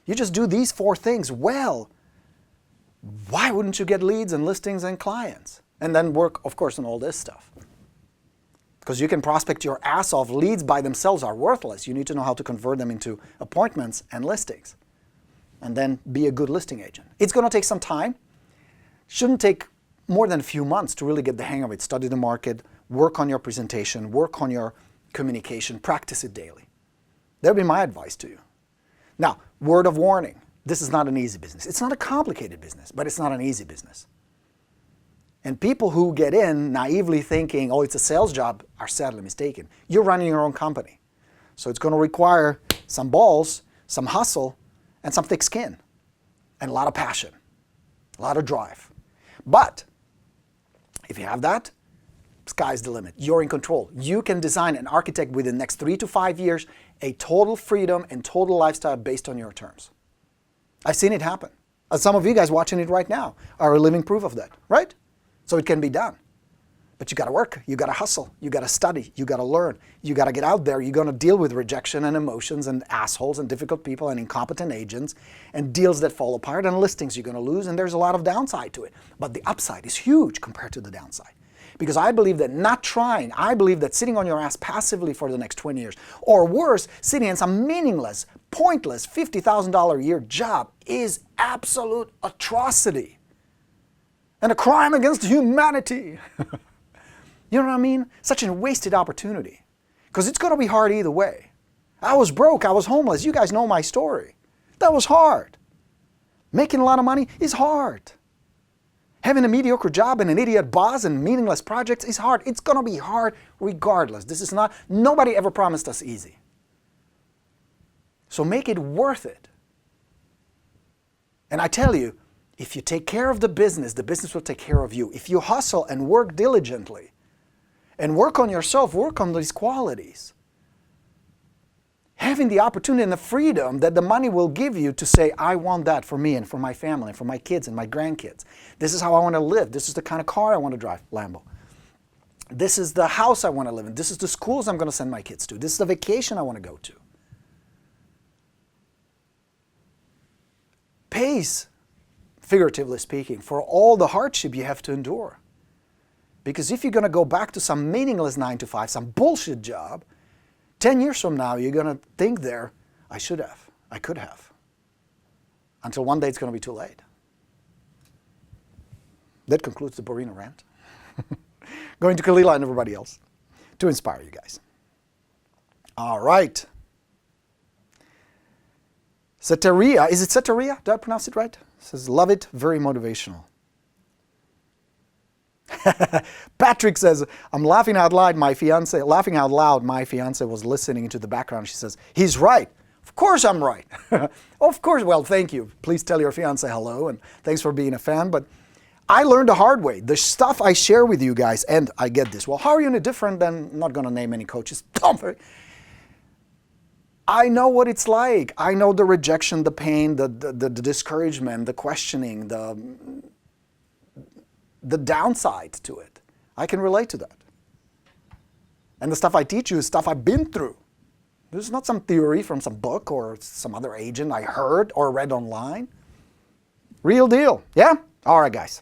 You just do these 4 things well. Why wouldn't you get leads and listings and clients? And then work, of course, on all this stuff. Because you can prospect your ass off. Leads by themselves are worthless. You need to know how to convert them into appointments and listings. And then be a good listing agent. It's going to take some time. Shouldn't take more than a few months to really get the hang of it. Study the market, work on your presentation, work on your communication, practice it daily. That would be my advice to you. Now, word of warning, this is not an easy business. It's not a complicated business, but it's not an easy business. And people who get in naively thinking, oh, it's a sales job, are sadly mistaken. You're running your own company. So it's going to require some balls, some hustle, and some thick skin, and a lot of passion, a lot of drive. But if you have that, sky's the limit. You're in control. You can design and architect within the next 3 to 5 years a total freedom and total lifestyle based on your terms. I've seen it happen. Some of you guys watching it right now are a living proof of that, right? So it can be done. But you got to work, you got to hustle, you got to study, you got to learn, you got to get out there. You're going to deal with rejection and emotions and assholes and difficult people and incompetent agents and deals that fall apart and listings you're going to lose, and there's a lot of downside to it. But the upside is huge compared to the downside. Because I believe that not trying, I believe that sitting on your ass passively for the next 20 years, or worse, sitting in some meaningless, pointless $50,000 a year job is absolute atrocity and a crime against humanity. You know what I mean? Such a wasted opportunity. Because it's going to be hard either way. I was broke. I was homeless. You guys know my story. That was hard. Making a lot of money is hard. Having a mediocre job and an idiot boss and meaningless projects is hard. It's going to be hard regardless. This is not, nobody ever promised us easy. So make it worth it. And I tell you, if you take care of the business will take care of you. If you hustle and work diligently, and work on yourself, work on these qualities. Having the opportunity and the freedom that the money will give you to say, I want that for me and for my family and for my kids and my grandkids. This is how I want to live. This is the kind of car I want to drive, Lambo. This is the house I want to live in. This is the schools I'm going to send my kids to. This is the vacation I want to go to. Pays, figuratively speaking, for all the hardship you have to endure. Because if you're going to go back to some meaningless 9 to 5, some bullshit job, 10 years from now, you're going to think there, I should have, I could have. Until one day it's going to be too late. That concludes the Borino rant. Going to Kalila and everybody else to inspire you guys. All right. Seteria, is it Seteria? Did I pronounce it right? It says, love it, very motivational. Patrick says, I'm laughing out loud. My fiance was listening into the background. She says, he's right. Of course I'm right. Of course. Well, thank you. Please tell your fiance hello and thanks for being a fan. But I learned the hard way. The stuff I share with you guys, and I get this. Well, how are you any different than, I'm not going to name any coaches. I know what it's like. I know the rejection, the pain, the discouragement, the questioning, the downside to it. I can relate to that. And the stuff I teach you is stuff I've been through. This is not some theory from some book or some other agent I heard or read online. Real deal. Yeah? All right, guys.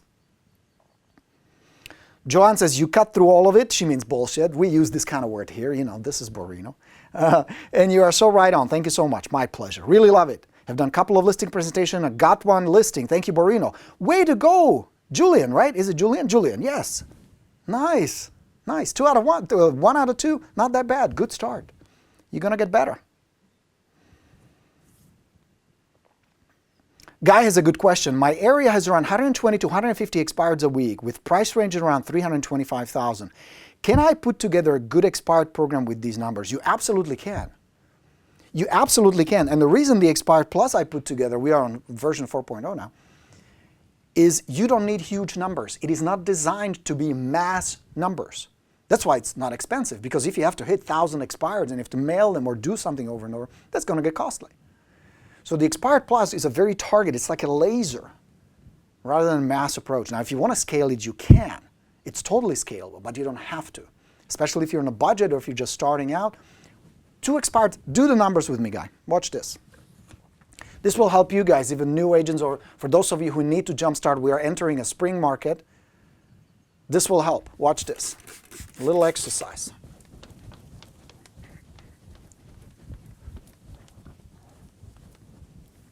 Joanne says, you cut through all of it. She means bullshit. We use this kind of word here. You know, this is Borino. And you are so right on. Thank you so much. My pleasure. Really love it. I've done a couple of listing presentations. I got one listing. Thank you, Borino. Way to go. Julian, right? Is it Julian? Julian, yes. Nice. Nice. 2 out of 1. 1 out of 2. Not that bad. Good start. You're going to get better. Guy has a good question. My area has around 120 to 150 expireds a week with price range around 325,000. Can I put together a good expired program with these numbers? You absolutely can. You absolutely can. And the reason the Expired Plus I put together, we are on version 4.0 now, is you don't need huge numbers. It is not designed to be mass numbers. That's why it's not expensive, because if you have to hit 1,000 expireds and you have to mail them or do something over and over, that's going to get costly. So the Expired Plus is a very targeted, it's like a laser. rather than a mass approach. Now, if you want to scale it, you can. It's totally scalable, but you don't have to, especially if you're on a budget or if you're just starting out. 2 expired, do the numbers with me, guy. Watch this. This will help you guys, even new agents, or for those of you who need to jumpstart, we are entering a spring market. This will help. Watch this. A little exercise.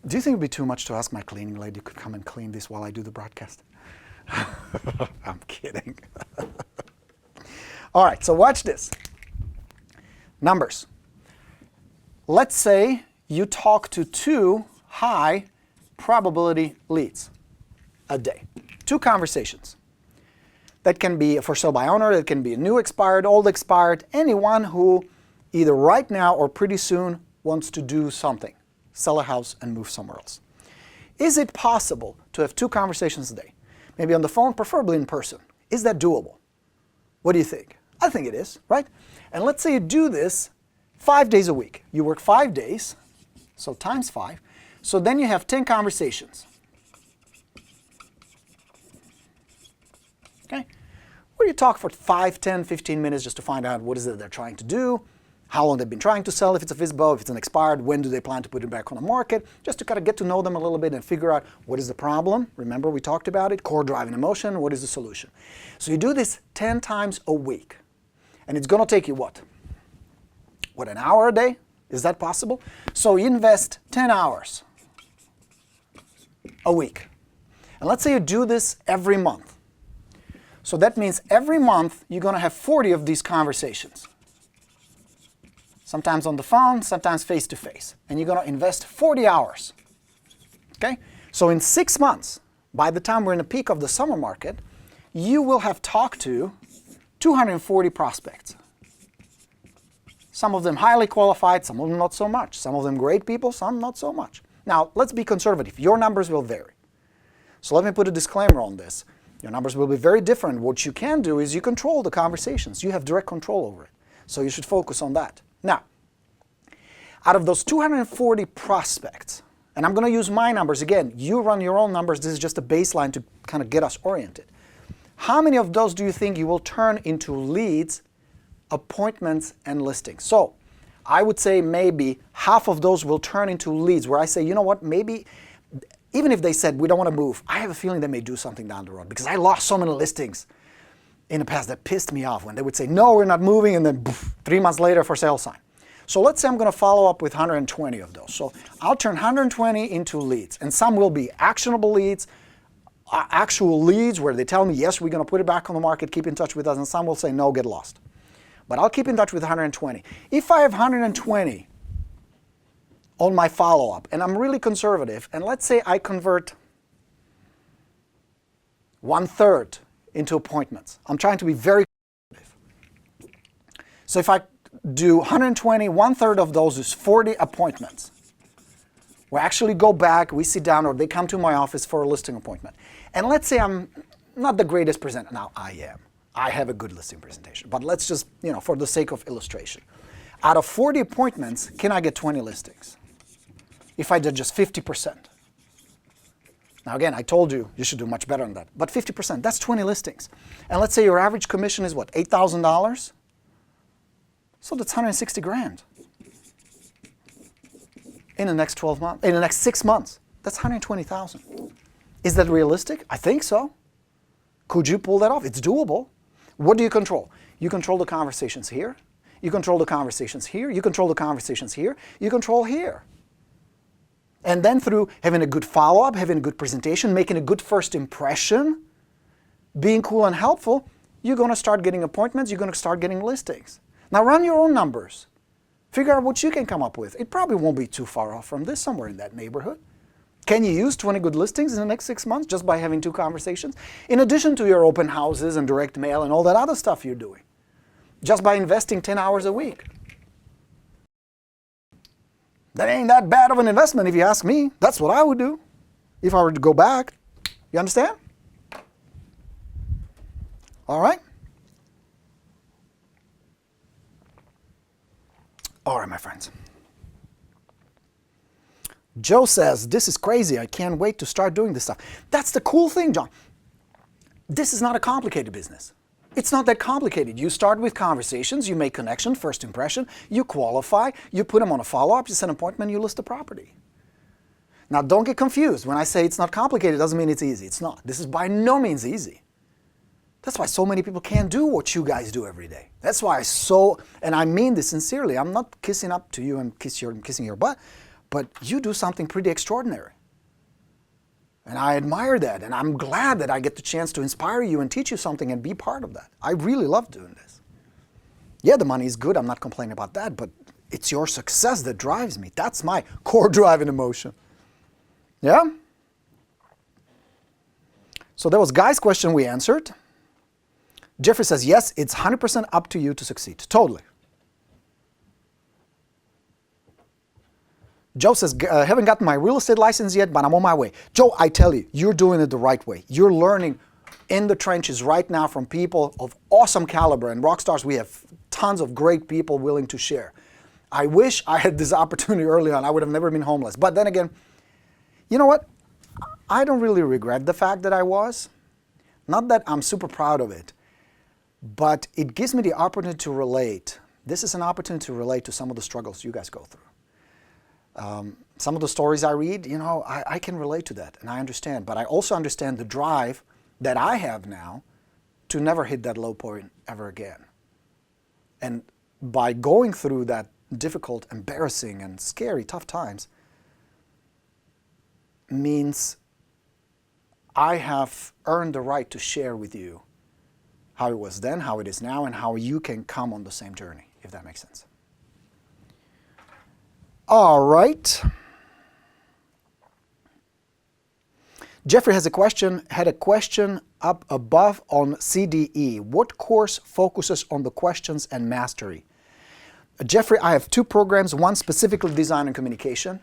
Do you think it would be too much to ask my cleaning lady to come and clean this while I do the broadcast? I'm kidding. All right, so watch this. Numbers. Let's say you talk to 2 high probability leads a day. 2 conversations. That can be a for sale by owner, that can be a new expired, old expired, anyone who either right now or pretty soon wants to do something, sell a house and move somewhere else. Is it possible to have 2 conversations a day? Maybe on the phone, preferably in person. Is that doable? What do you think? I think it is, right? And let's say you do this 5 days a week. You work 5 days, so times 5. So then you have 10 conversations. Okay? Where you talk for 5, 10, 15 minutes just to find out what is it they're trying to do, how long they've been trying to sell, if it's a FSBO, if it's an expired, when do they plan to put it back on the market, just to kind of get to know them a little bit and figure out what is the problem. Remember, we talked about it, core driving emotion, what is the solution? So you do this 10 times a week. And it's going to take you what? What, an hour a day? Is that possible? So you invest 10 hours a week. And let's say you do this every month. So that means every month you're going to have 40 of these conversations. Sometimes on the phone, sometimes face-to-face. And you're going to invest 40 hours. Okay? So in 6 months, by the time we're in the peak of the summer market, you will have talked to 240 prospects. Some of them highly qualified, some of them not so much. Some of them great people, some not so much. Now, let's be conservative. Your numbers will vary. So let me put a disclaimer on this. Your numbers will be very different. What you can do is you control the conversations. You have direct control over it. So you should focus on that. Now, out of those 240 prospects, and I'm going to use my numbers. Again, you run your own numbers. This is just a baseline to kind of get us oriented. How many of those do you think you will turn into leads, appointments, and listings? So I would say maybe half of those will turn into leads, where I say, you know what, maybe even if they said we don't want to move, I have a feeling they may do something down the road, because I lost so many listings in the past that pissed me off when they would say, no, we're not moving, and then 3 months later for sale sign. So let's say I'm going to follow up with 120 of those. So I'll turn 120 into leads, and some will be actionable leads, actual leads where they tell me, yes, we're going to put it back on the market, keep in touch with us, and some will say, no, get lost. But I'll keep in touch with 120. If I have 120 on my follow-up, and I'm really conservative, and let's say I convert 1/3 into appointments. I'm trying to be very conservative. So if I do 120, 1/3 of those is 40 appointments. We actually go back, we sit down, or they come to my office for a listing appointment. And let's say I'm not the greatest presenter. Now, I am. I have a good listing presentation. But let's just, for the sake of illustration. Out of 40 appointments, can I get 20 listings? If I did just 50%. Now again, I told you, you should do much better than that. But 50%, that's 20 listings. And let's say your average commission is what, $8,000? So that's 160 grand. In the next 12 months, in the next 6 months, that's 120,000. Is that realistic? I think so. Could you pull that off? It's doable. What do you control? You control the conversations here. You control the conversations here. You control the conversations here. You control here. And then through having a good follow-up, having a good presentation, making a good first impression, being cool and helpful, you're going to start getting appointments. You're going to start getting listings. Now run your own numbers. Figure out what you can come up with. It probably won't be too far off from this, somewhere in that neighborhood. Can you use 20 good listings in the next 6 months just by having 2 conversations? In addition to your open houses and direct mail and all that other stuff you're doing. Just by investing 10 hours a week. That ain't that bad of an investment if you ask me. That's what I would do if I were to go back. You understand? All right? All right, my friends. Joe says, this is crazy. I can't wait to start doing this stuff. That's the cool thing, John. This is not a complicated business. It's not that complicated. You start with conversations, you make connection, first impression, you qualify, you put them on a follow-up, you set an appointment, you list the property. Now, don't get confused. When I say it's not complicated, it doesn't mean it's easy. It's not. This is by no means easy. That's why so many people can't do what you guys do every day. That's why and I mean this sincerely, I'm not kissing up to you and kissing your butt, but you do something pretty extraordinary. And I admire that, and I'm glad that I get the chance to inspire you and teach you something and be part of that. I really love doing this. Yeah, the money is good, I'm not complaining about that, but it's your success that drives me. That's my core driving emotion. Yeah? So that was Guy's question we answered. Jeffrey says, yes, it's 100% up to you to succeed. Totally. Joe says, haven't gotten my real estate license yet, but I'm on my way. Joe, I tell you, you're doing it the right way. You're learning in the trenches right now from people of awesome caliber. And Rockstars, we have tons of great people willing to share. I wish I had this opportunity early on. I would have never been homeless. But then again, you know what? I don't really regret the fact that I was. Not that I'm super proud of it, but it gives me the opportunity to relate. This is an opportunity to relate to some of the struggles you guys go through. Some of the stories I read, you know, I can relate to that and I understand. But I also understand the drive that I have now to never hit that low point ever again. And by going through that difficult, embarrassing, and scary, tough times means I have earned the right to share with you how it was then, how it is now, and how you can come on the same journey, if that makes sense. All right. Jeffrey had a question up above on CDE. What course focuses on the questions and mastery? Jeffrey, I have two programs, one specifically design and communication,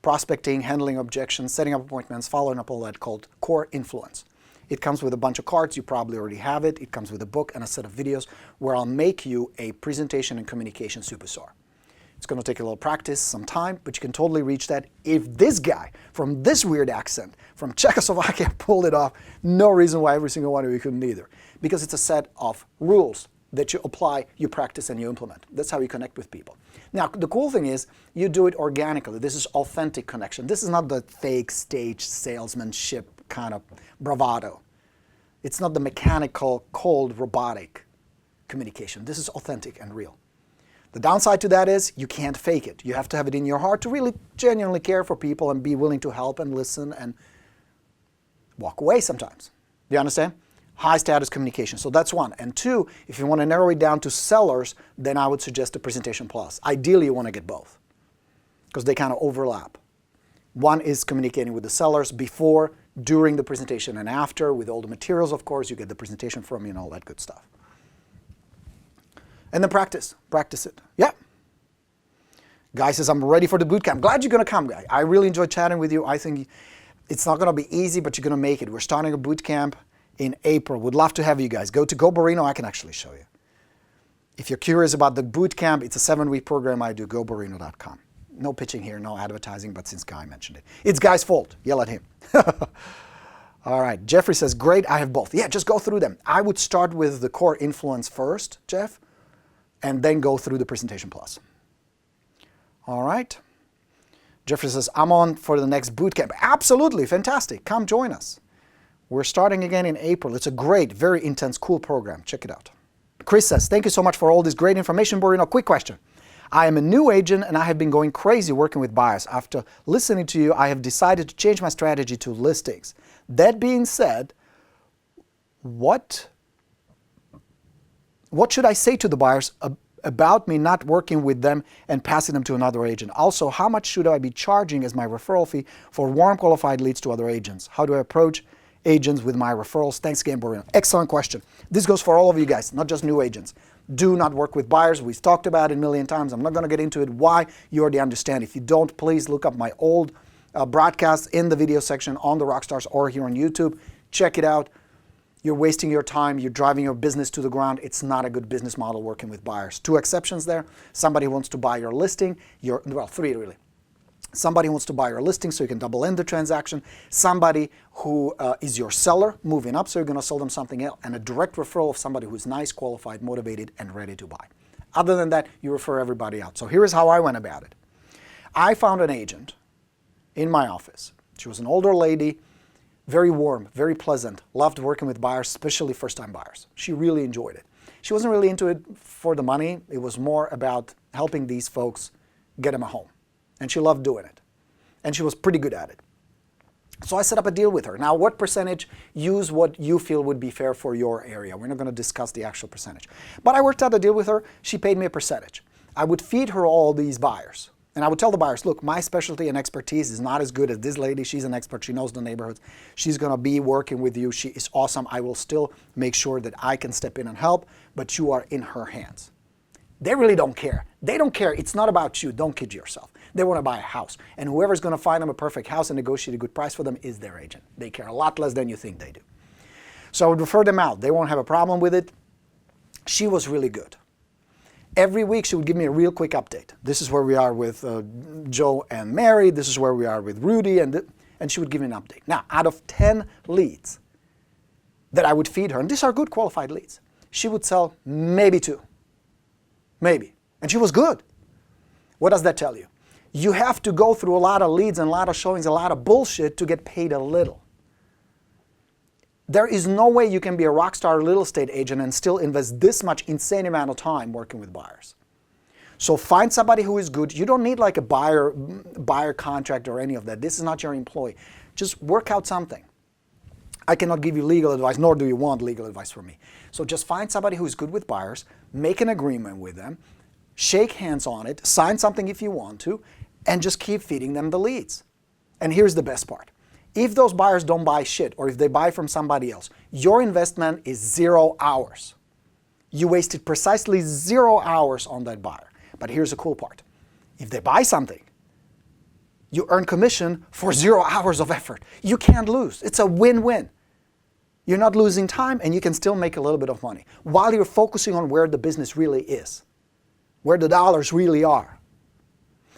prospecting, handling objections, setting up appointments, following up, all that, called Core Influence. It comes with a bunch of cards. You probably already have it. It comes with a book and a set of videos where I'll make you a presentation and communication superstar. It's going to take a little practice, some time, but you can totally reach that. If this guy from this weird accent from Czechoslovakia pulled it off, no reason why every single one of you couldn't either. Because it's a set of rules that you apply, you practice, and you implement. That's how you connect with people. Now, the cool thing is you do it organically. This is authentic connection. This is not the fake stage salesmanship kind of bravado. It's not the mechanical, cold, robotic communication. This is authentic and real. The downside to that is you can't fake it. You have to have it in your heart to really genuinely care for people and be willing to help and listen and walk away sometimes. Do you understand? High status communication. So that's one. And two, if you want to narrow it down to sellers, then I would suggest a Presentation Plus. Ideally, you want to get both because they kind of overlap. One is communicating with the sellers before, during the presentation, and after with all the materials, of course. You get the presentation from you and all that good stuff. And then practice it. Yeah. Guy says, I'm ready for the boot camp. Glad you're going to come, Guy. I really enjoyed chatting with you. I think it's not going to be easy, but you're going to make it. We're starting a boot camp in April. Would love to have you guys. Go to Borino. I can actually show you. If you're curious about the boot camp, it's a 7-week program I do. GoBorino.com. No pitching here, no advertising, but since Guy mentioned it. It's Guy's fault. Yell at him. All right. Jeffrey says, great. I have both. Yeah, just go through them. I would start with the Core Influence first, Jeff, and then go through the Presentation Plus. All right. Jeffrey says, I'm on for the next boot camp. Absolutely. Fantastic. Come join us. We're starting again in April. It's a great, very intense, cool program. Check it out. Chris says, thank you so much for all this great information, Borino. Quick question. I am a new agent and I have been going crazy working with buyers. After listening to you, I have decided to change my strategy to listings. That being said, what should I say to the buyers about me not working with them and passing them to another agent? Also, how much should I be charging as my referral fee for warm qualified leads to other agents? How do I approach agents with my referrals? Thanks again, Borino. Excellent question. This goes for all of you guys, not just new agents. Do not work with buyers. We've talked about it a million times. I'm not going to get into it. Why? You already understand. If you don't, please look up my old broadcasts in the video section on the Rockstars or here on YouTube. Check it out. You're wasting your time. You're driving your business to the ground. It's not a good business model working with buyers. Two exceptions there. Somebody who wants to buy your listing. Well, three really. somebody who wants to buy your listing so you can double end the transaction, somebody who is your seller moving up so you're going to sell them something else, and a direct referral of somebody who's nice, qualified, motivated, and ready to buy. Other than that, you refer everybody out. So here's how I went about it. I found an agent in my office. She was an older lady, very warm, very pleasant, loved working with buyers, especially first-time buyers. She really enjoyed it. She wasn't really into it for the money. It was more about helping these folks get them a home. And she loved doing it. And she was pretty good at it. So I set up a deal with her. Now, what percentage? Use what you feel would be fair for your area. We're not going to discuss the actual percentage. But I worked out a deal with her. She paid me a percentage. I would feed her all these buyers. And I would tell the buyers, look, my specialty and expertise is not as good as this lady. She's an expert. She knows the neighborhoods. She's going to be working with you. She is awesome. I will still make sure that I can step in and help, but you are in her hands. They really don't care. They don't care. It's not about you. Don't kid yourself. They want to buy a house. And whoever's going to find them a perfect house and negotiate a good price for them is their agent. They care a lot less than you think they do. So I would refer them out. They won't have a problem with it. She was really good. Every week she would give me a real quick update. This is where we are with Joe and Mary. This is where we are with Rudy. And she would give me an update. Now, out of 10 leads that I would feed her, and these are good qualified leads, she would sell maybe 2. Maybe. And she was good. What does that tell you? You have to go through a lot of leads and a lot of showings, a lot of bullshit to get paid a little. There is no way you can be a rock star real estate agent and still invest this much insane amount of time working with buyers. So find somebody who is good. You don't need like a buyer contract or any of that. This is not your employee. Just work out something. I cannot give you legal advice, nor do you want legal advice from me. So just find somebody who is good with buyers, make an agreement with them, shake hands on it, sign something if you want to, and just keep feeding them the leads. And here's the best part. If those buyers don't buy shit, or if they buy from somebody else, your investment is 0 hours. You wasted precisely 0 hours on that buyer. But here's the cool part. If they buy something, you earn commission for 0 hours of effort. You can't lose. It's a win-win. You're not losing time, and you can still make a little bit of money while you're focusing on where the business really is, where the dollars really are.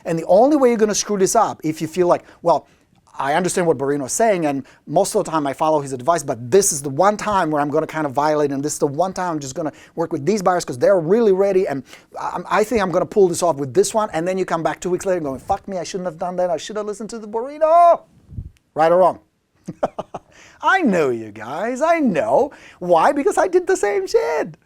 And the only way you're going to screw this up, if you feel like, well, I understand what Borino is saying, and most of the time I follow his advice, but this is the one time where I'm going to kind of violate, and this is the one time I'm just going to work with these buyers because they're really ready, and I think I'm going to pull this off with this one, and then you come back 2 weeks later going, fuck me, I shouldn't have done that, I should have listened to the Borino. Right or wrong? I know you guys, I know. Why? Because I did the same shit.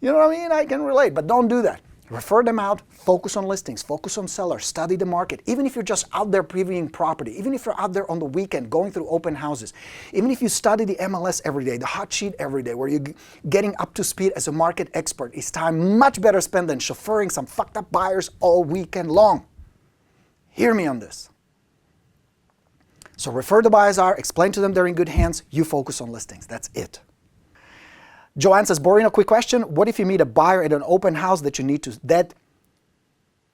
You know what I mean? I can relate, but don't do that. Refer them out, focus on listings, focus on sellers, study the market. Even if you're just out there previewing property, even if you're out there on the weekend going through open houses, even if you study the MLS every day, the hot sheet every day, where you're getting up to speed as a market expert, it's time much better spent than chauffeuring some fucked up buyers all weekend long. Hear me on this. So refer the buyers out, explain to them they're in good hands, you focus on listings. That's it. Joanne says, Borino, quick question. What if you meet a buyer at an open house that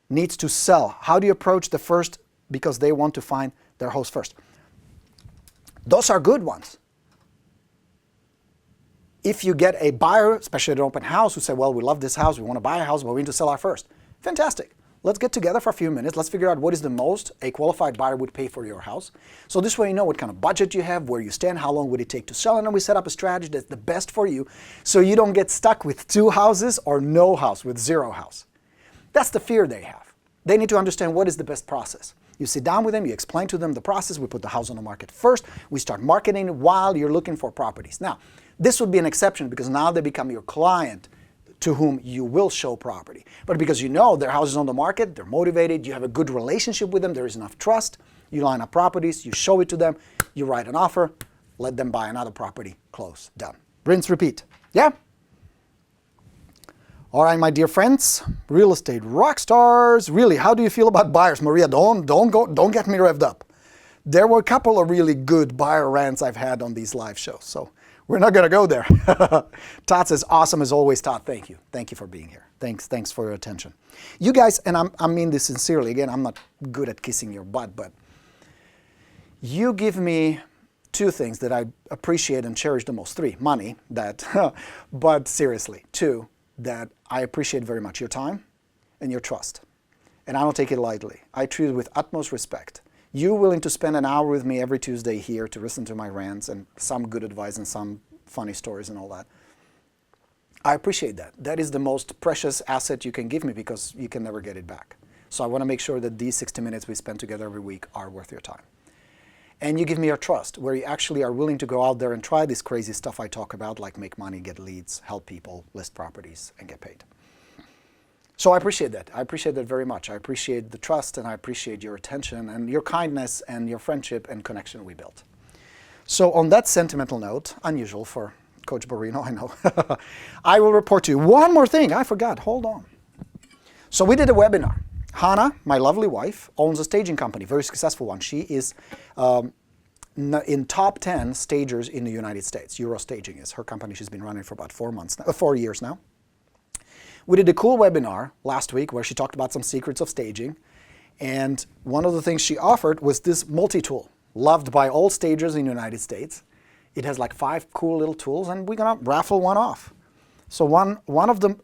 needs to sell? How do you approach the first because they want to find their host first? Those are good ones. If you get a buyer, especially at an open house, who say, well, we love this house, we want to buy a house, but we need to sell our first. Fantastic. Let's get together for a few minutes. Let's figure out what is the most a qualified buyer would pay for your house. So this way you know what kind of budget you have, where you stand, how long would it take to sell, and then we set up a strategy that's the best for you so you don't get stuck with 2 houses or no house, with 0 house. That's the fear they have. They need to understand what is the best process. You sit down with them, you explain to them the process, we put the house on the market first, we start marketing it while you're looking for properties. Now, this would be an exception because now they become your client to whom you will show property. But because you know their house is on the market, they're motivated, you have a good relationship with them, there is enough trust, you line up properties, you show it to them, you write an offer, let them buy another property, close, done. Rinse, repeat. Yeah? All right, my dear friends, real estate rock stars. Really, how do you feel about buyers? Maria, don't get me revved up. There were a couple of really good buyer rants I've had on these live shows, so we're not going to go there. Todd says, awesome as always, Todd. Thank you. Thank you for being here. Thanks for your attention. You guys, and I mean this sincerely, again, I'm not good at kissing your butt, but you give me 2 things that I appreciate and cherish the most. 3, money, that, but seriously, 2, that I appreciate very much, your time and your trust. and I don't take it lightly. I treat it with utmost respect. You willing to spend an hour with me every Tuesday here to listen to my rants and some good advice and some funny stories and all that. I appreciate that. That is the most precious asset you can give me because you can never get it back. So I want to make sure that these 60 minutes we spend together every week are worth your time. And you give me your trust, where you actually are willing to go out there and try this crazy stuff I talk about, like make money, get leads, help people, list properties, and get paid. So I appreciate that. I appreciate that very much. I appreciate the trust, and I appreciate your attention and your kindness and your friendship and connection we built. So on that sentimental note, unusual for Coach Borino, I know, I will report to you one more thing. I forgot. Hold on. So we did a webinar. Hannah, my lovely wife, owns a staging company, very successful one. She is in top 10 stagers in the United States. Euro Staging is her company. She's been running for about 4 years now. We did a cool webinar last week where she talked about some secrets of staging. And one of the things she offered was this multi-tool, loved by all stagers in the United States. It has like 5 cool little tools, and we're going to raffle one off. So one of them,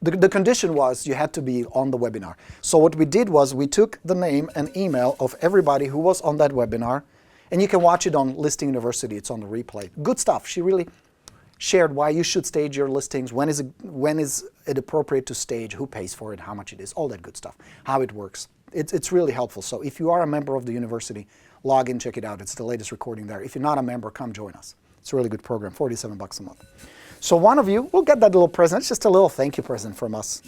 the condition was you had to be on the webinar. So what we did was we took the name and email of everybody who was on that webinar, and you can watch it on Listing University. It's on the replay. Good stuff. She really shared why you should stage your listings, when is it appropriate to stage, who pays for it, how much it is, all that good stuff, how it works. It's really helpful. So if you are a member of the university, log in, check it out. It's the latest recording there. If you're not a member, come join us. It's a really good program, $47 a month. So one of you will get that little present. It's just a little thank you present from us.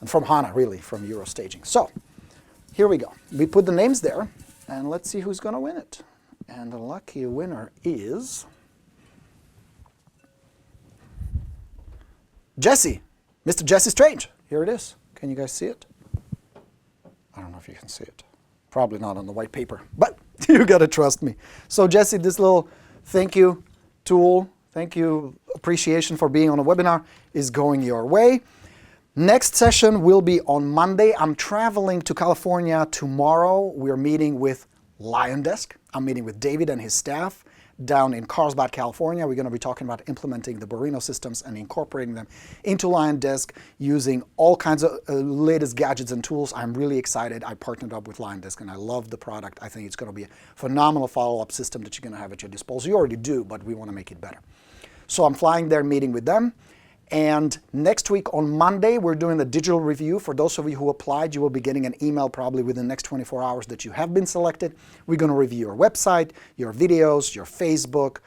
And from Hannah, really, from Euro Staging. So here we go. We put the names there, and let's see who's going to win it. And the lucky winner is Jesse, Mr. Jesse Strange. Here it is. Can you guys see it? I don't know if you can see it. Probably not on the white paper, but you got to trust me. So Jesse, this little thank you tool, thank you appreciation for being on a webinar is going your way. Next session will be on Monday. I'm traveling to California tomorrow. We're meeting with Lion Desk. I'm meeting with David and his staff down in Carlsbad, California. We're going to be talking about implementing the Borino systems and incorporating them into Lion Desk using all kinds of latest gadgets and tools. I'm really excited. I partnered up with Lion Desk and I love the product. I think it's going to be a phenomenal follow-up system that you're going to have at your disposal. You already do, but we want to make it better. So I'm flying there, meeting with them. And next week on Monday, we're doing the digital review. For those of you who applied, you will be getting an email probably within the next 24 hours that you have been selected. We're going to review your website, your videos, your Facebook,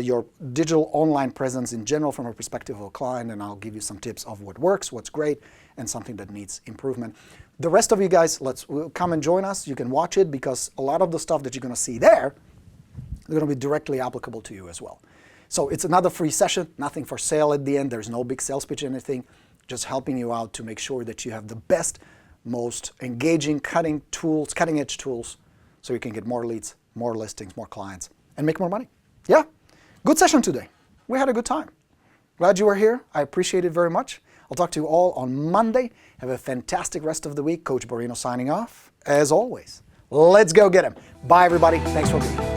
your digital online presence in general from a perspective of a client, and I'll give you some tips of what works, what's great, and something that needs improvement. The rest of you guys, come and join us. You can watch it because a lot of the stuff that you're going to see there is going to be directly applicable to you as well. So it's another free session, nothing for sale at the end. There's no big sales pitch or anything, just helping you out to make sure that you have the best, most engaging, cutting-edge tools so you can get more leads, more listings, more clients, and make more money. Yeah, good session today. We had a good time. Glad you were here. I appreciate it very much. I'll talk to you all on Monday. Have a fantastic rest of the week. Coach Borino signing off. As always, let's go get him. Bye, everybody. Thanks for being here.